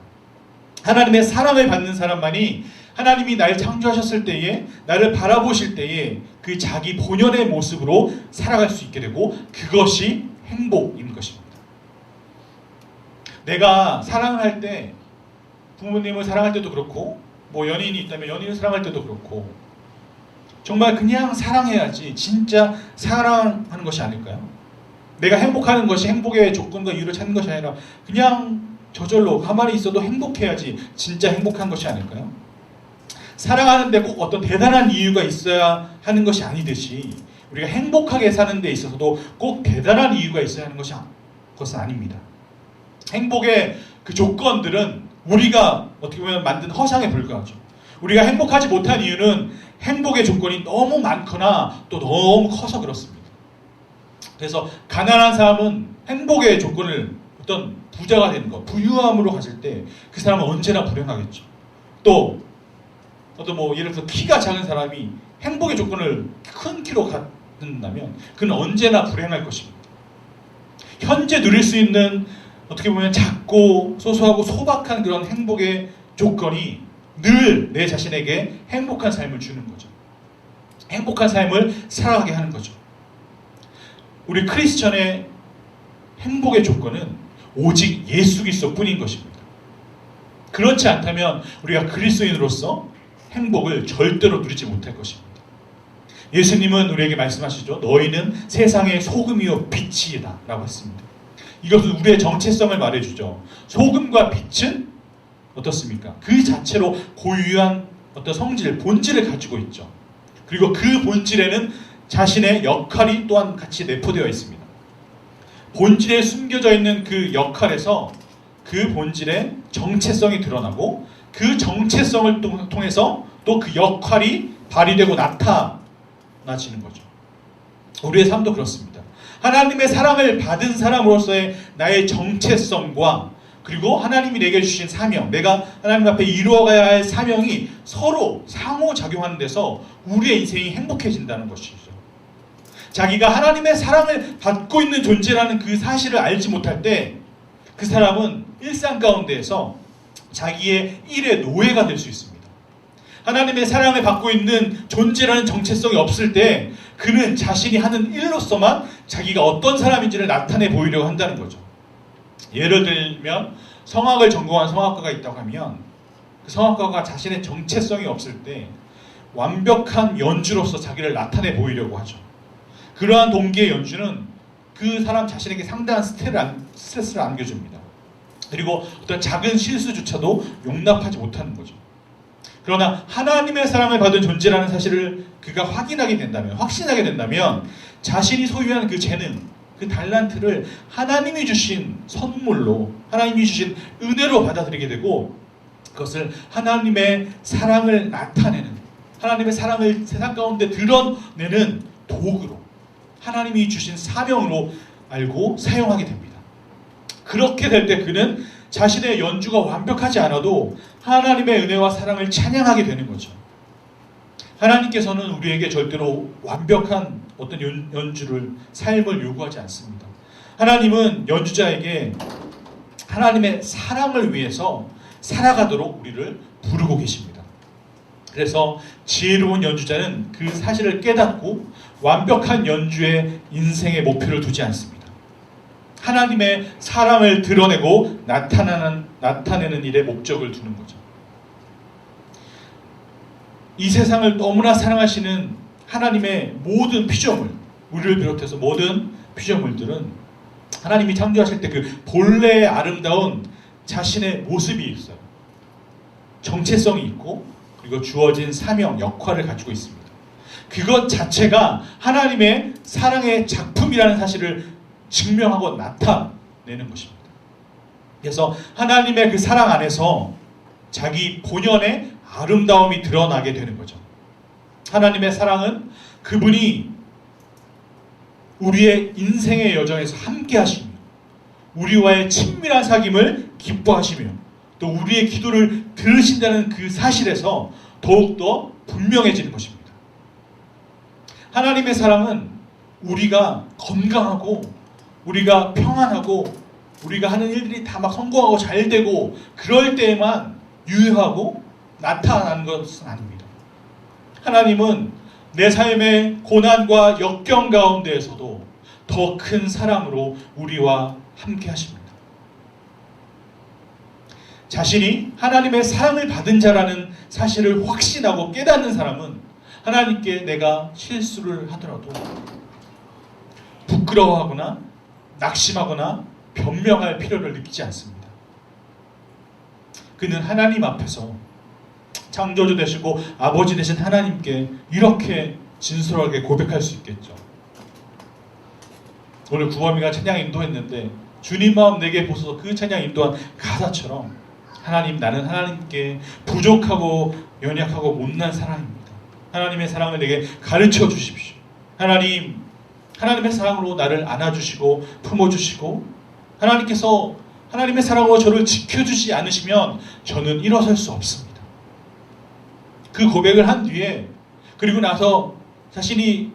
하나님의 사랑을 받는 사람만이 하나님이 나를 창조하셨을 때에, 나를 바라보실 때에 그 자기 본연의 모습으로 살아갈 수 있게 되고, 그것이 행복인 것입니다. 내가 사랑을 할 때, 부모님을 사랑할 때도 그렇고, 뭐 연인이 있다면 연인을 사랑할 때도 그렇고, 정말 그냥 사랑해야지 진짜 사랑하는 것이 아닐까요? 내가 행복하는 것이 행복의 조건과 이유를 찾는 것이 아니라 그냥 저절로 가만히 있어도 행복해야지 진짜 행복한 것이 아닐까요? 사랑하는데 꼭 어떤 대단한 이유가 있어야 하는 것이 아니듯이 우리가 행복하게 사는 데 있어서도 꼭 대단한 이유가 있어야 하는 것은 아닙니다. 행복의 그 조건들은 우리가 어떻게 보면 만든 허상에 불과하죠. 우리가 행복하지 못한 이유는 행복의 조건이 너무 많거나 또 너무 커서 그렇습니다. 그래서 가난한 사람은 행복의 조건을 어떤 부자가 되는 것, 부유함으로 가질 때 그 사람은 언제나 불행하겠죠. 또 어떤 뭐 예를 들어서 키가 작은 사람이 행복의 조건을 큰 키로 갖는다면 그는 언제나 불행할 것입니다. 현재 누릴 수 있는 어떻게 보면 작고 소소하고 소박한 그런 행복의 조건이 늘 내 자신에게 행복한 삶을 주는 거죠. 행복한 삶을 살아가게 하는 거죠. 우리 크리스천의 행복의 조건은 오직 예수 그리스도 뿐인 것입니다. 그렇지 않다면 우리가 그리스도인으로서 행복을 절대로 누리지 못할 것입니다. 예수님은 우리에게 말씀하시죠. 너희는 세상의 소금이요 빛이다 라고 했습니다. 이것은 우리의 정체성을 말해주죠. 소금과 빛은 어떻습니까? 그 자체로 고유한 어떤 성질, 본질을 가지고 있죠. 그리고 그 본질에는 자신의 역할이 또한 같이 내포되어 있습니다. 본질에 숨겨져 있는 그 역할에서 그 본질의 정체성이 드러나고, 그 정체성을 통해서 또 그 역할이 발휘되고 나타나지는 거죠. 우리의 삶도 그렇습니다. 하나님의 사랑을 받은 사람으로서의 나의 정체성과, 그리고 하나님이 내게 주신 사명, 내가 하나님 앞에 이루어가야 할 사명이 서로 상호작용하는 데서 우리의 인생이 행복해진다는 것이죠. 자기가 하나님의 사랑을 받고 있는 존재라는 그 사실을 알지 못할 때 그 사람은 일상 가운데에서 자기의 일의 노예가 될 수 있습니다. 하나님의 사랑을 받고 있는 존재라는 정체성이 없을 때 그는 자신이 하는 일로서만 자기가 어떤 사람인지를 나타내 보이려고 한다는 거죠. 예를 들면 성악을 전공한 성악가가 있다고 하면 그 성악가가 자신의 정체성이 없을 때 완벽한 연주로서 자기를 나타내 보이려고 하죠. 그러한 동기의 연주는 그 사람 자신에게 상당한 스트레스를 안겨줍니다. 그리고 어떤 작은 실수조차도 용납하지 못하는 거죠. 그러나 하나님의 사랑을 받은 존재라는 사실을 그가 확신하게 된다면 자신이 소유한 그 재능, 그 달란트를 하나님이 주신 선물로, 하나님이 주신 은혜로 받아들이게 되고, 그것을 하나님의 사랑을 나타내는, 하나님의 사랑을 세상 가운데 드러내는 도구로, 하나님이 주신 사명으로 알고 사용하게 됩니다. 그렇게 될 때 그는 자신의 연주가 완벽하지 않아도 하나님의 은혜와 사랑을 찬양하게 되는 거죠. 하나님께서는 우리에게 절대로 완벽한 어떤 연주를, 삶을 요구하지 않습니다. 하나님은 연주자에게 하나님의 사랑을 위해서 살아가도록 우리를 부르고 계십니다. 그래서 지혜로운 연주자는 그 사실을 깨닫고 완벽한 연주에 인생의 목표를 두지 않습니다. 하나님의 사랑을 드러내고 나타내는 일에 목적을 두는 거죠. 이 세상을 너무나 사랑하시는 하나님의 모든 피조물, 우리를 비롯해서 모든 피조물들은 하나님이 창조하실 때 그 본래의 아름다운 자신의 모습이 있어요. 정체성이 있고, 그리고 주어진 사명, 역할을 가지고 있습니다. 그것 자체가 하나님의 사랑의 작품이라는 사실을 증명하고 나타내는 것입니다. 그래서 하나님의 그 사랑 안에서 자기 본연의 아름다움이 드러나게 되는 거죠. 하나님의 사랑은 그분이 우리의 인생의 여정에서 함께 하시며, 우리와의 친밀한 사귐을 기뻐하시며, 또 우리의 기도를 들으신다는 그 사실에서 더욱더 분명해지는 것입니다. 하나님의 사랑은 우리가 건강하고, 우리가 평안하고, 우리가 하는 일들이 다 막 성공하고 잘 되고 그럴 때에만 유효하고 나타나는 것은 아닙니다. 하나님은 내 삶의 고난과 역경 가운데에서도 더 큰 사랑으로 우리와 함께 하십니다. 자신이 하나님의 사랑을 받은 자라는 사실을 확신하고 깨닫는 사람은 하나님께 내가 실수를 하더라도 부끄러워하거나 낙심하거나 변명할 필요를 느끼지 않습니다. 그는 하나님 앞에서 창조주 되시고 아버지 되신 하나님께 이렇게 진솔하게 고백할 수 있겠죠. 오늘 구범이가 찬양 인도했는데 주님 마음 내게 보소서, 그 찬양 인도한 가사처럼 하나님, 나는 하나님께 부족하고 연약하고 못난 사람입니다. 하나님의 사랑을 내게 가르쳐 주십시오. 하나님의 사랑으로 나를 안아주시고 품어주시고, 하나님께서 하나님의 사랑으로 저를 지켜주지 않으시면 저는 일어설 수 없습니다. 그 고백을 한 뒤에, 그리고 나서 자신이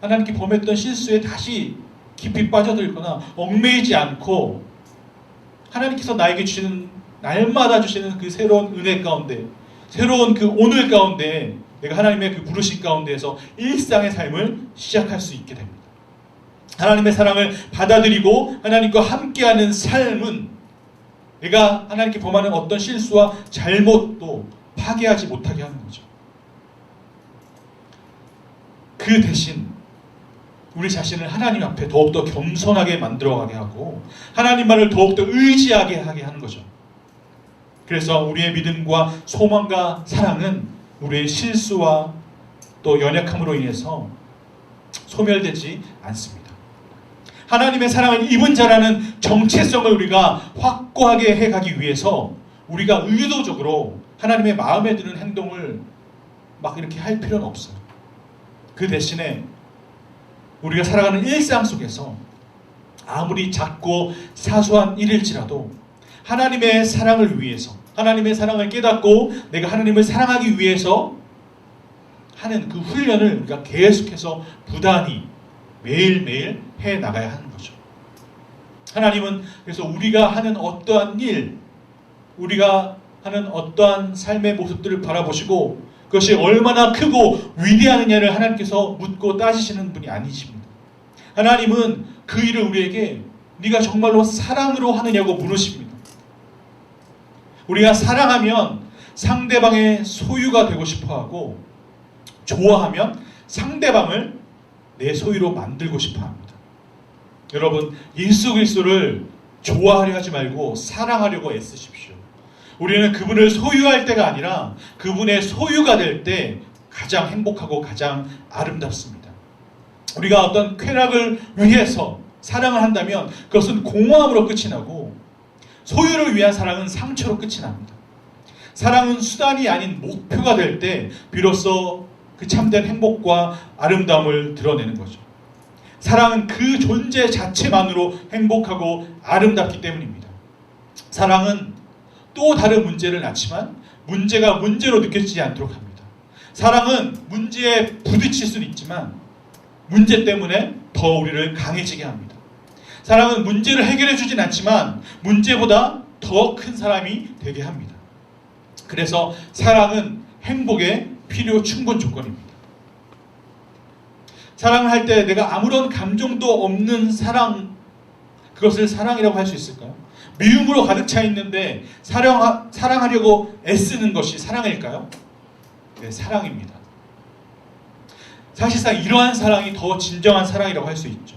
하나님께 범했던 실수에 다시 깊이 빠져들거나 얽매이지 않고, 하나님께서 나에게 주시는, 날마다 주시는 그 새로운 은혜 가운데, 새로운 그 오늘 가운데 내가 하나님의 그 부르심 가운데에서 일상의 삶을 시작할 수 있게 됩니다. 하나님의 사랑을 받아들이고 하나님과 함께하는 삶은 내가 하나님께 범하는 어떤 실수와 잘못도 파괴하지 못하게 하는 거죠. 그 대신 우리 자신을 하나님 앞에 더욱더 겸손하게 만들어가게 하고 하나님만을 더욱더 의지하게 하게 하는 거죠. 그래서 우리의 믿음과 소망과 사랑은 우리의 실수와 또 연약함으로 인해서 소멸되지 않습니다. 하나님의 사랑을 입은 자라는 정체성을 우리가 확고하게 해가기 위해서 우리가 의도적으로 하나님의 마음에 드는 행동을 막 이렇게 할 필요는 없어요. 그 대신에 우리가 살아가는 일상 속에서 아무리 작고 사소한 일일지라도 하나님의 사랑을 위해서, 하나님의 사랑을 깨닫고 내가 하나님을 사랑하기 위해서 하는 그 훈련을 우리가 계속해서 부단히 매일매일 해나가야 하는 거죠. 하나님은 그래서 우리가 하는 어떠한 일, 우리가 하는 어떠한 삶의 모습들을 바라보시고 그것이 얼마나 크고 위대하느냐를 하나님께서 묻고 따지시는 분이 아니십니다. 하나님은 그 일을 우리에게 네가 정말로 사랑으로 하느냐고 물으십니다. 우리가 사랑하면 상대방의 소유가 되고 싶어하고 좋아하면 상대방을 내 소유로 만들고 싶어 합니다. 여러분, 예수 그리스도를 좋아하려 하지 말고 사랑하려고 애쓰십시오. 우리는 그분을 소유할 때가 아니라 그분의 소유가 될 때 가장 행복하고 가장 아름답습니다. 우리가 어떤 쾌락을 위해서 사랑을 한다면 그것은 공허함으로 끝이 나고, 소유를 위한 사랑은 상처로 끝이 납니다. 사랑은 수단이 아닌 목표가 될 때 비로소 그 참된 행복과 아름다움을 드러내는 거죠. 사랑은 그 존재 자체만으로 행복하고 아름답기 때문입니다. 사랑은 또 다른 문제를 낳지만 문제가 문제로 느껴지지 않도록 합니다. 사랑은 문제에 부딪힐 수는 있지만 문제 때문에 더 우리를 강해지게 합니다. 사랑은 문제를 해결해 주진 않지만 문제보다 더 큰 사람이 되게 합니다. 그래서 사랑은 행복의 필요 충분 조건입니다. 사랑을 할 때 내가 아무런 감정도 없는 사랑, 그것을 사랑이라고 할 수 있을까요? 미움으로 가득 차 있는데 사랑하려고 애쓰는 것이 사랑일까요? 네, 사랑입니다. 사실상 이러한 사랑이 더 진정한 사랑이라고 할 수 있죠.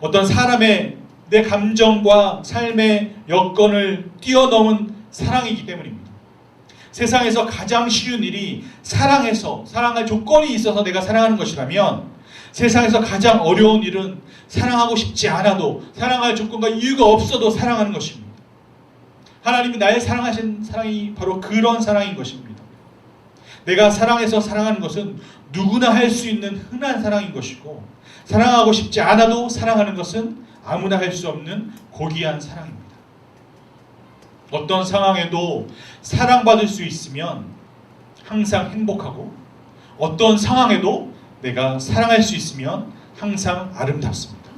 어떤 사람의 내 감정과 삶의 여건을 뛰어넘은 사랑이기 때문입니다. 세상에서 가장 쉬운 일이 사랑해서, 사랑할 조건이 있어서 내가 사랑하는 것이라면, 세상에서 가장 어려운 일은 사랑하고 싶지 않아도, 사랑할 조건과 이유가 없어도 사랑하는 것입니다. 하나님이 나를 사랑하신 사랑이 바로 그런 사랑인 것입니다. 내가 사랑해서 사랑하는 것은 누구나 할 수 있는 흔한 사랑인 것이고, 사랑하고 싶지 않아도 사랑하는 것은 아무나 할 수 없는 고귀한 사랑입니다. 어떤 상황에도 사랑받을 수 있으면 항상 행복하고, 어떤 상황에도 내가 사랑할 수 있으면 항상 아름답습니다.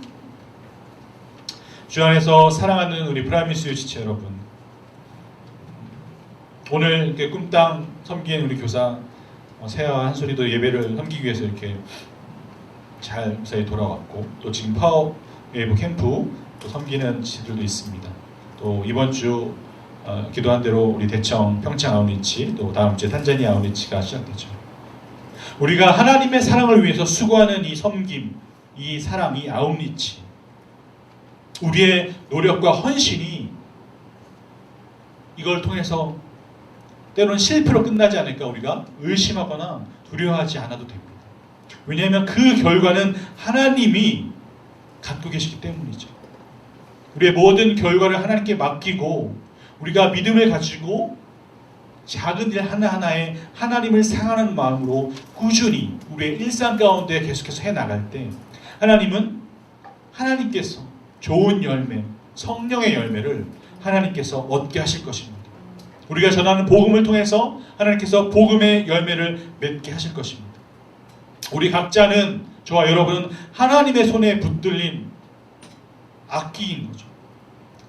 주 안에서 사랑하는 우리 프라미스 지체 여러분, 오늘 이렇게 꿈땅 섬기는 우리 교사 세아와 한솔이도 예배를 섬기기 위해서 이렇게 잘 무사히 돌아왔고, 또 지금 파워웨이브 캠프 또 섬기는 지들도 있습니다. 또 이번 주 기도한 대로 우리 대청 평창 아웃리치, 또 다음 주에 탄자니아 아웃리치가 시작되죠. 우리가 하나님의 사랑을 위해서 수고하는 이 섬김, 이 사랑, 이 아웃리치, 우리의 노력과 헌신이 이걸 통해서 때로는 실패로 끝나지 않을까 우리가 의심하거나 두려워하지 않아도 됩니다. 왜냐하면 그 결과는 하나님이 갖고 계시기 때문이죠. 우리의 모든 결과를 하나님께 맡기고 우리가 믿음을 가지고 작은 일 하나하나에 하나님을 사랑하는 마음으로 꾸준히 우리의 일상 가운데 계속해서 해나갈 때 하나님은 하나님께서 좋은 열매, 성령의 열매를 하나님께서 얻게 하실 것입니다. 우리가 전하는 복음을 통해서 하나님께서 복음의 열매를 맺게 하실 것입니다. 우리 각자는, 저와 여러분은 하나님의 손에 붙들린 악기인 거죠.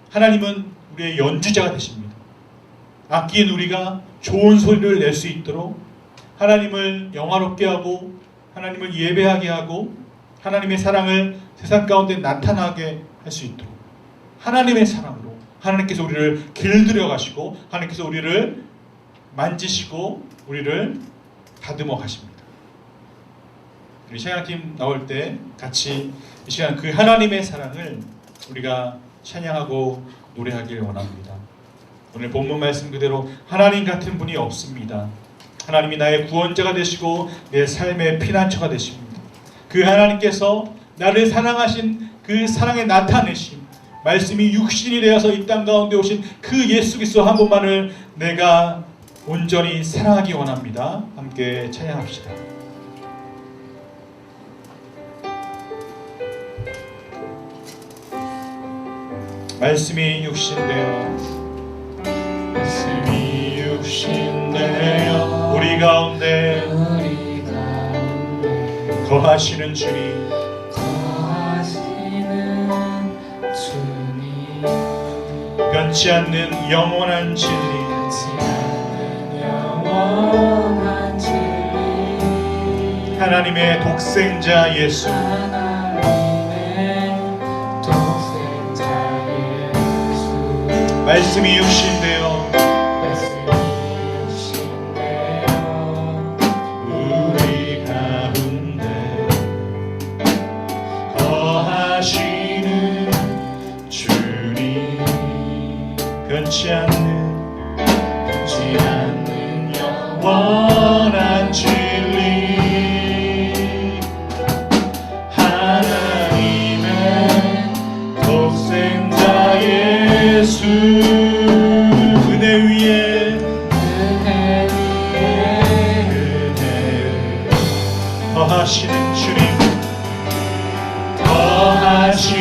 하나님은 우리의 연주자가 되십니다. 악기인 우리가 좋은 소리를 낼 수 있도록 하나님을 영화롭게 하고 하나님을 예배하게 하고 하나님의 사랑을 세상 가운데 나타나게 할 수 있도록 하나님의 사랑으로 하나님께서 우리를 길들여 가시고 하나님께서 우리를 만지시고 우리를 다듬어 가십니다. 우리 찬양팀 나올 때 같이 이 시간 그 하나님의 사랑을 우리가 찬양하고 노래하길 원합니다. 오늘 본문 말씀 그대로 하나님 같은 분이 없습니다. 하나님이 나의 구원자가 되시고 내 삶의 피난처가 되십니다. 그 하나님께서 나를 사랑하신 그 사랑의 나타내심, 말씀이 육신이 되어서 이 땅 가운데 오신 그 예수 그리스도 한 분만을 내가 온전히 사랑하기 원합니다. 함께 찬양합시다. 말씀이 육신되어 우리 가운데 거하시는 주님, 변치 않는 영원한 진리, 하나님의 독생자 예수, 말씀이 육신되어 우리 더하시는 주님, 더하시는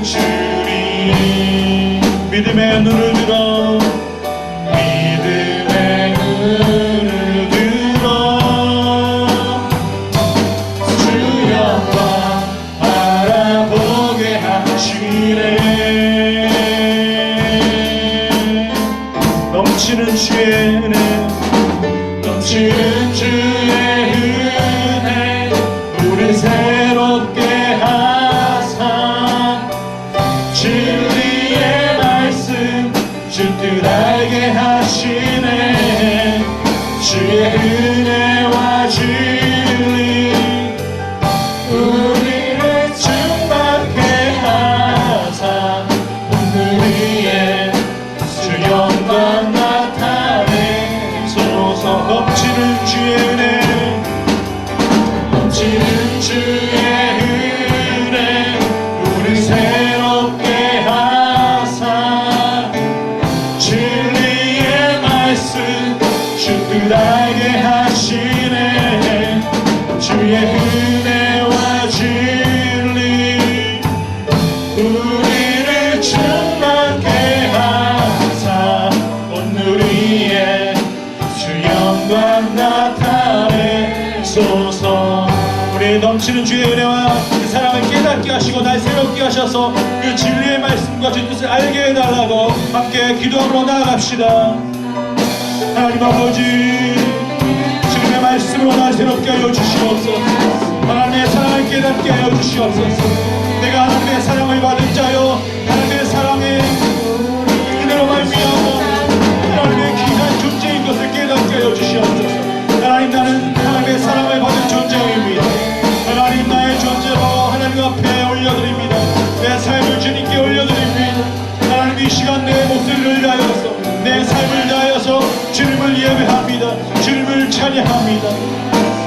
주님. 믿음의 눈을 들어, 믿음의 눈을 들어 주 영광 바라보게 하시네. 넘치는 주의 은혜, 넘치는 주의 은혜, 우리 새롭게 하사 진리의 말씀 주뜻 알게 하시네. 주의 은혜와 진리 우리를 충만케 하사 오늘 위에 주 영광 나타내소서. 넘치는 주의 은혜, 넘치는 주의 은혜, 우리 새롭게 하사 진리의 말씀 주뜻 알게 하시네. 주의 은혜와 진리 우리를 충만케 하사 오늘 위에 주 영광 나타내소서. 우리 넘치는 주의 은혜와 그 사랑을 깨닫게 하시고 날 새롭게 하셔서 그 진리의 말씀과 주 뜻을 알게 해달라고 함께 기도하러 나아갑시다. 하나님 아버지, 주님의 말씀으로 날 새롭게 하여 주시옵소서. 하나님의 사랑을 깨닫게 하여 주시옵소서. 내가 하나님의 사랑을 받은 자요, 하나님의 사랑의 은혜로 말미암아 하나님의 귀한 존재인 것을 깨닫게 하여 주시옵소서. 하나님, 나는 하나님의 사랑을 받은 존재입니다. 하나님, 나의 존재로 하나님 앞에 올려드립니다. 내 삶을 주님께 올려드립니다. 하나님, 이 시간 내 목소리를 다하여서 내 삶을 다하여서 주님을 예배합니다. 주님을 찬양합니다.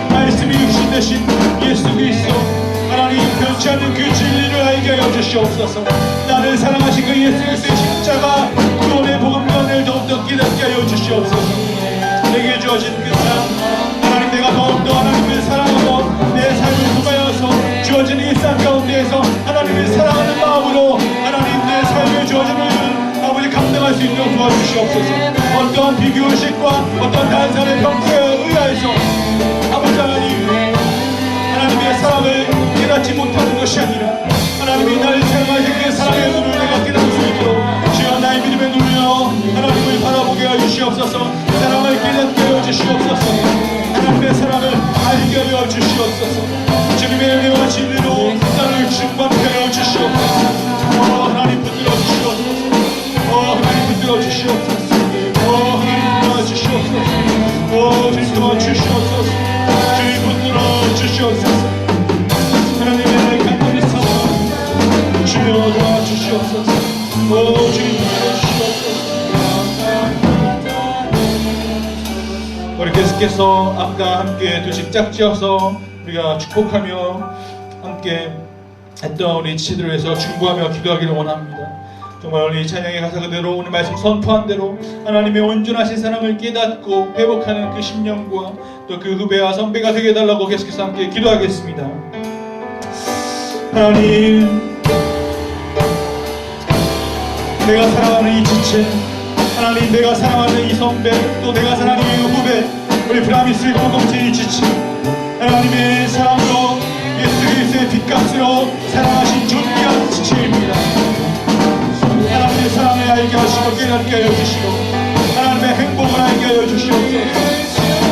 말씀이 육신 되신 예수 그리스도, 하나님 변치 않는 그 진리를 알게 하여 주시옵소서. 나를 사랑하신 그 예수 그리스도의 십자가 구원의 복음관을 더욱더 깨닫게 하여 주시옵소서. 내게 주어진 그 사랑, 하나님, 내가 더욱더 하나님을 사랑하고 내 삶을 통하여서 주어진 일상 가운데에서 하나님을 사랑하는 마음으로 하나님 내 삶에 주어지는 아버지 감당할 수 있도록 도와주시옵소서. 어떠한 비교의식과 어떠한 다른 사람의 평가에 의하여서 아버지 하나님의 사랑을 깨닫지 못하는 것이 아니라 하나님이 나를 사랑하신 그 사랑의 눈을 내가 깨닫을 수 있도록 주여 나의 믿음의 눈으로 하나님을 바라보게 하여 주시옵소서. 사랑을 깨닫게 하여 주시옵소서. 하나님의 사랑을 알게 하여 주시옵소서. 주님의 은혜와 진리로 나를 충만케 하여 주시옵소서. 하나님 붙들어 주시옵소서. 하나님 붙들어 주시옵소서. 하나님 붙들어 주시옵소서. 주님 도와주시옵소서. 주님 붙들어 주시옵소서. 하나님의 간절히 사랑 주여 도와주시옵소서. 주님 붙들어 주시옵소서. 우리 계속해서 아까 함께 두 짝 지어서 우리가 축복하며 함께 했던 우리 지체들을 위해서 중보하며 기도하기를 원합니다. 정말 우리 찬양의 가사 그대로 오늘 말씀 선포한 대로 하나님의 온전하신 사랑을 깨닫고 회복하는 그 심령과 또 그 후배와 선배가 되게 해달라고 계속해서 함께 기도하겠습니다. 하나님, 내가 사랑하는 이 지체, 하나님, 내가 사랑하는 이 선배, 또 내가 사랑하는 이 후배, 우리 브라미스 공동체 이 지체, 하나님의 사랑으로 예수 그리스도의 핏값으로 사랑하신 존귀한 지체입니다. 하나님의 사랑을 알게 하시고 깨닫게 하여 주시고 하나님의 행복을 알게 하여 주시옵소서.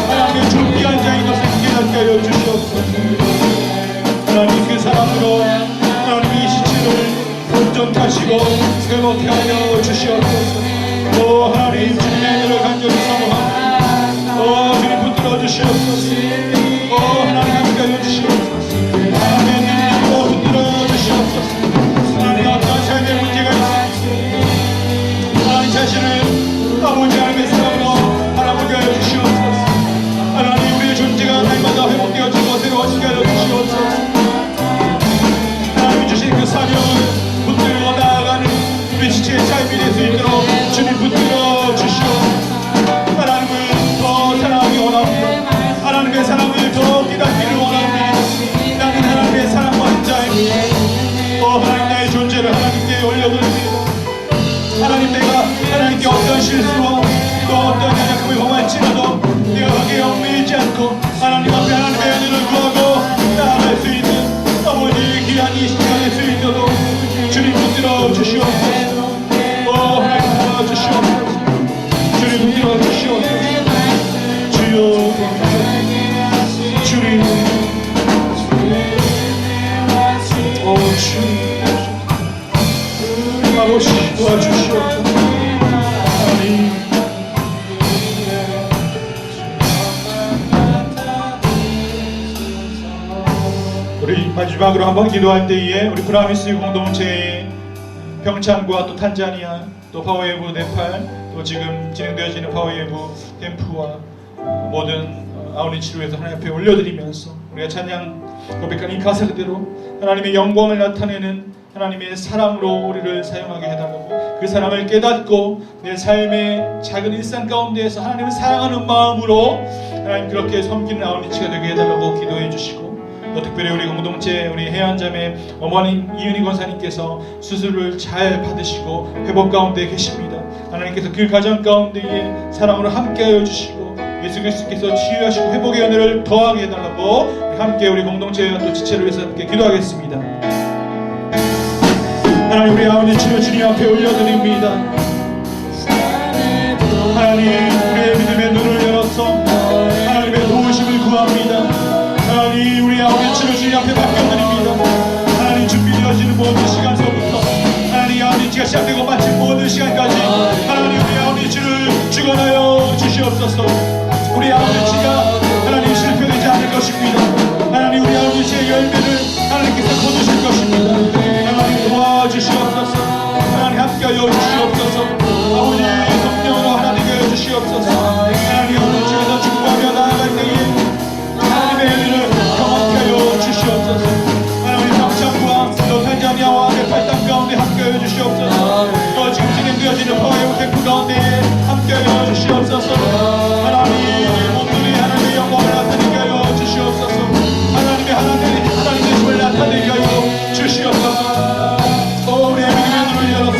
하나님의 존귀한 자인 것을 깨닫게 하여 주시옵소서. 하나님 그 사랑으로 하나님 이 지체를 온전하시고 새롭게 하여 주시옵소서. 하나님 주님의 은혜를 간절히 사모합니다. 주님 붙들어 주시옵소서. 하나님 함께 하여 주시옵소서. 하나님의 능력으로 붙들어 주시옵소서. 하나님 어떤 삶의 문제가 있습니까? 하나님 자신을 아버지 하나님의 사랑으로 바라보게 하여 주시옵소서. 하나님 우리의 존재가 날마다 회복되어지고 새로워지게 하여 주시옵소서. 하나님이 주신 그 사명을 붙들고 나아가는 우리 지체의 삶이 될 수 있도록 주님 붙들어 주시옵소서. 하나님을 더 사랑하기 원합니다. 하나님의 사랑을 앞에 하나님의 은혜를 구하고 나아갈 수 있는 아버지 귀한 이 시간 될 수 있도록 주님 붙들어 주시옵소서. 하나님 도와 주시옵소서. 주님 붙들어 주시옵소서. 주여 주님 주님 아버지 도와주시옵소서. 하나님 우리 마지막으로 한번 기도할 때에 우리 프라미스 공동체의 평창과 또 탄자니아 또 파워웨이브 네팔 또 지금 진행되어지는 파워웨이브 캠프와 모든 아우리치를 위해서 하나님 앞에 올려드리면서 우리가 찬양 고백한 이 가사 그대로 하나님의 영광을 나타내는 하나님의 사랑으로 우리를 사용하게 해달라고 그 사랑을 깨닫고 내 삶의 작은 일상 가운데에서 하나님을 사랑하는 마음으로 하나님 그렇게 섬기는 아우리치가 되게 해달라고 기도해 주시고 또 특별히 우리 공동체 우리 해안자매 어머님 이은희 권사님께서 수술을 잘 받으시고 회복 가운데 계십니다. 하나님께서 그 가정 가운데에 사랑으로 함께하여 주시고 예수 그리스도께서 치유하시고 회복의 은혜를 더하게 해달라고 함께 우리 공동체와 또 지체를 위해서 함께 기도하겠습니다. 하나님 우리 아버지 주님 앞에 올려드립니다. 하나님 우리의 믿음의 눈을 열어서 하나님의 도우심을 구합니다. 하나님 우리 아버지를 주님 앞에 맡겨드립니다. 하나님 준비되어지는 모든 시간서부터 하나님 아버지가 시작되고 마친 모든 시간까지 하나님 우리 아버지를 주관하여 주시옵소서. 우리 아버지가 하나님 실패되지 않을 것입니다. 하나님 우리 아버지의 열매를 하나님께서 거두실 것입니다. 하나님 도와주시옵소서. 하나님 함께하여 주시옵소서. 아버지의 성령으로 하나 되게 하여 주시옵소서. 하나님 아버지께서 축복하며 나아갈 때에 하나님의 은혜를 경험케 하여 주시옵소서. 하나님 평창과 또 탄자니아와 네팔 땅 가운데 함께하여 주시옵소서. 또 지금 진행되어지는 파워웨이브 캠프 가운데 함께하여 주시옵소서. 하나님 모두리 하나님의 영광을 나타내게 하여 주시옵소서. 하나님의 힘을 나타내게 하여 주시옵소서. 우리의 믿음의 눈을 열어서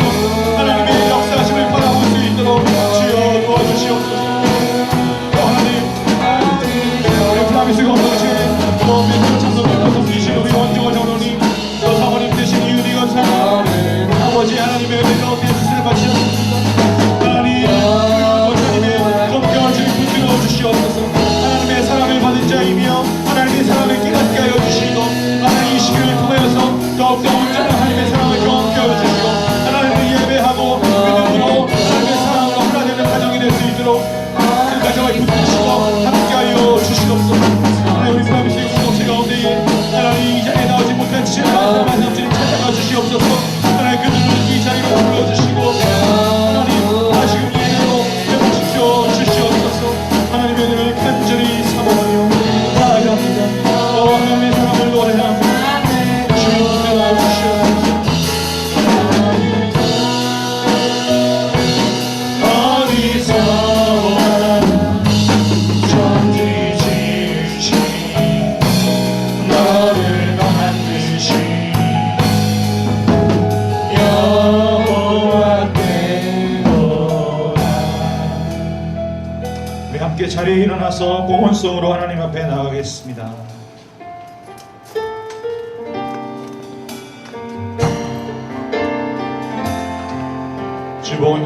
하나님의 역사하심을 바라볼 수 있도록 주여 도와주시옵소서. 우리 프라미스 공동체 또 멘토 참석부터 섬기신 우리 원정호 장로님 또 사모님 되신 이은희 권사님 아버지 하나님의 은혜로 대수술을 마치셨습니다. 하나님 권사님의 검경을 주님 붙들어 주시옵소서. 하나님의 사랑을 받은 자이며 하나님의 사랑을 깨닫게 하여 주시고 하나님 이 시기를 통하여서 더욱더 온전한 하나님의 사랑을 경험케 하여 주시고 하나님을 예배하고 믿음으로 하나님의 사랑으로 하나 되는 가정이 될 수 있도록 그 가정을 붙드시고 함께하여 주시옵소서. 하나님 우리 프라미스 공동체 가운데에 하나님 이 자리에 나오지 못한 지체를 말씀을 찾아가 주시옵소서. 하나님 그들을 이 자리로 불러주시고 하나님 다시금 예배로 회복시켜 주시옵소서. 하나님의 은혜를 간절히 사모하며 나아갑니다. 하나님의 사랑을 노래합니다. 주님 붙들어 주시옵소서. 어디서나 전지지신 너를 만드신 여호와께로라. 우리 함께 자리에 일어나서 봉헌송으로 하나님 앞에 나가겠습니다. 주보나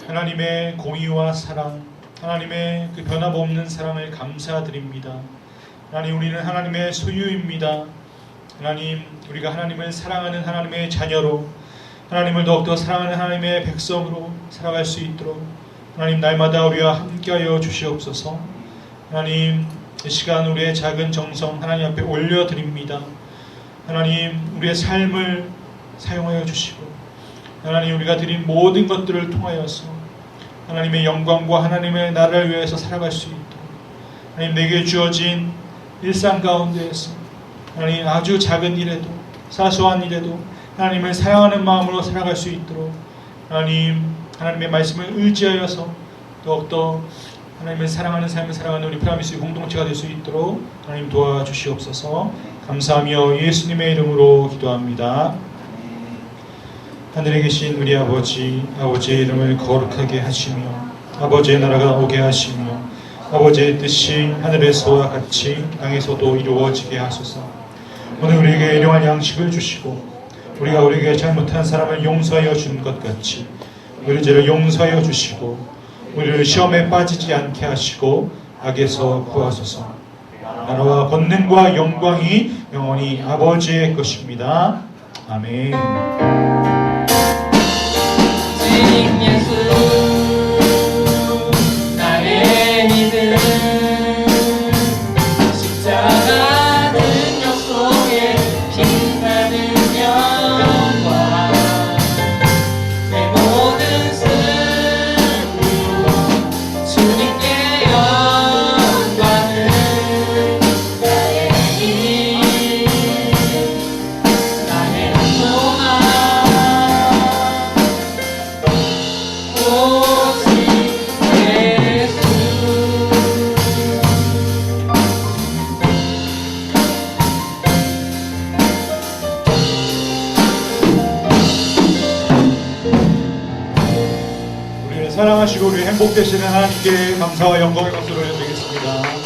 하나님의 공의와 사랑, 하나님의 그 변함없는 사랑을 감사드립니다. 하나님, 우리는 하나님의 소유입니다. 하나님, 우리가 하나님을 사랑하는 하나님의 자녀로, 하나님을 더욱더 사랑하는 하나님의 백성으로 살아갈 수 있도록 하나님 날마다 우리와 함께하여 주시옵소서. 하나님, 이 시간 우리의 작은 정성 하나님 앞에 올려드립니다. 하나님, 우리의 삶을 사용하여 주시고 하나님, 우리가 드린 모든 것들을 통하여서 하나님의 영광과 하나님의 나라를 위해서 살아갈 수 있도록 하나님, 내게 주어진 일상 가운데에서 하나님, 아주 작은 일에도 사소한 일에도 하나님을 사랑하는 마음으로 살아갈 수 있도록 하나님의 말씀을 의지하여서 더욱더 하나님을 사랑하는 삶을 살아가는 우리 프라미스 공동체가 될 수 있도록 하나님 도와주시옵소서. 감사하며 예수님의 이름으로 기도합니다. 하늘에 계신 우리 아버지, 아버지의 이름을 거룩하게 하시며 아버지의 나라가 오게 하시며 아버지의 뜻이 하늘에서와 같이 땅에서도 이루어지게 하소서. 오늘 우리에게 일용할 양식을 주시고 우리가 우리에게 잘못한 사람을 용서하여 준 것 같이 우리 죄를 용서하여 주시고 우리를 시험에 빠지지 않게 하시고 악에서 구하소서. 나라와 권능과 영광이 영원히 아버지의 것입니다. 아멘. 예수 나의 믿음 십자가 능력 속에 빛나는 영광 내 모든 승부 주님께 영광을 나의 힘 나의 한동안 우리를 사랑하시고 우리 행복되시는 하나님께 감사와 영광의 박수를 올려드리겠습니다.